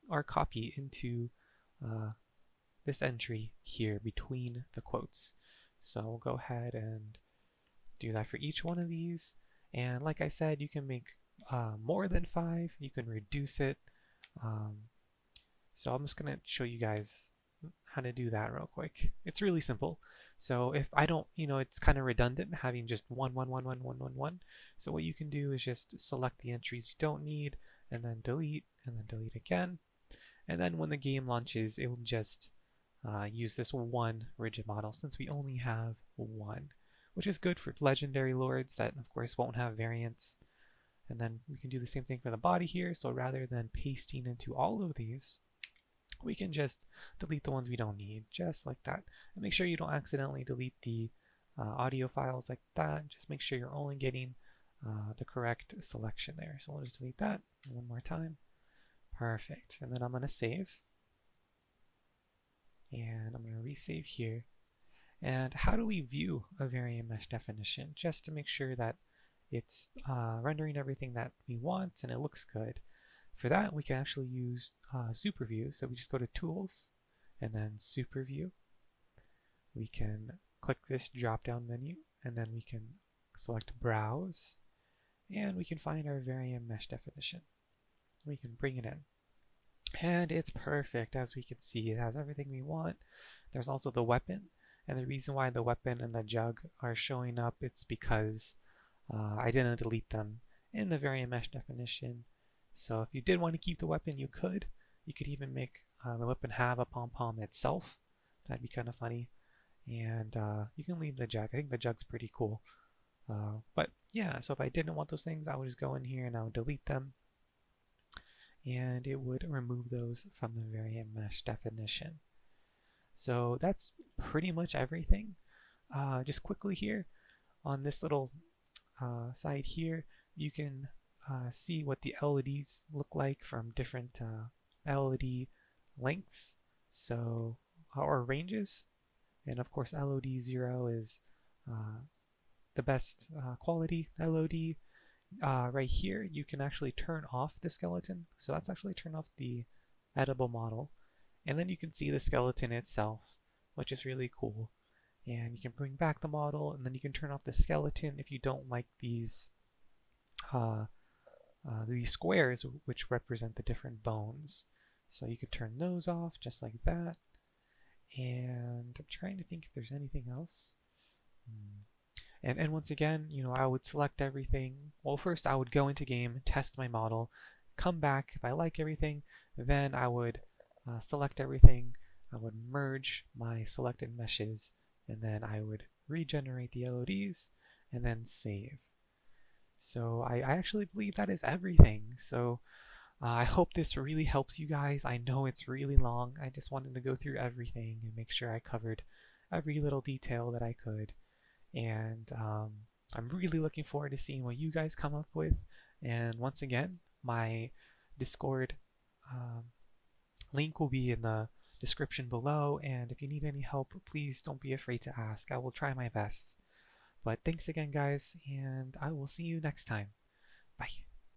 our copy into this entry here between the quotes. So we'll go ahead and do that for each one of these. And like I said, you can make more than 5. You can reduce it. So I'm just going to show you guys how to do that real quick. It's really simple. So if I don't, it's kind of redundant having just 1, 1, 1, 1, 1, 1, 1. So what you can do is just select the entries you don't need, and then delete again. And then when the game launches, it will just use this one rigid model, since we only have one, which is good for legendary lords that of course won't have variants. And then we can do the same thing for the body here. So rather than pasting into all of these, we can just delete the ones we don't need, just like that. And make sure you don't accidentally delete the audio files like that. Just make sure you're only getting the correct selection there. So we'll just delete that one more time. Perfect. And then I'm going to save. And I'm going to resave here. And how do we view a variant mesh definition? Just to make sure that it's rendering everything that we want and it looks good. For that, we can actually use Super View. So we just go to Tools, and then Super View. We can click this drop-down menu, and then we can select Browse, and we can find our variant mesh definition. We can bring it in. And it's perfect. As we can see, it has everything we want. There's also the weapon, and the reason why the weapon and the jug are showing up, it's because I didn't delete them in the variant mesh definition. So if you did want to keep the weapon, you could. You could even make the weapon have a pom-pom itself. That'd be kind of funny. And you can leave the jug. I think the jug's pretty cool. But yeah, so if I didn't want those things, I would just go in here and I would delete them. And it would remove those from the variant mesh definition. So that's pretty much everything. Just quickly here, on this little side here, you can see what the LEDs look like from different LED lengths, so or ranges. And of course, LOD 0 is the best quality LOD. Right here, you can actually turn off the skeleton. So that's actually turn off the edible model. And then you can see the skeleton itself, which is really cool. And you can bring back the model, and then you can turn off the skeleton if you don't like these squares, which represent the different bones. So you could turn those off just like that. And I'm trying to think if there's anything else. And once again, I would select everything. Well, first I would go into game, test my model, come back. If I like everything, then I would select everything. I would merge my selected meshes, and then I would regenerate the LODs and then save. So I actually believe that is everything. So I hope this really helps you guys. I know it's really long. I just wanted to go through everything and make sure I covered every little detail that I could. And I'm really looking forward to seeing what you guys come up with. And once again, my Discord link will be in the description below. And if you need any help, please don't be afraid to ask. I will try my best. But thanks again, guys, and I will see you next time. Bye.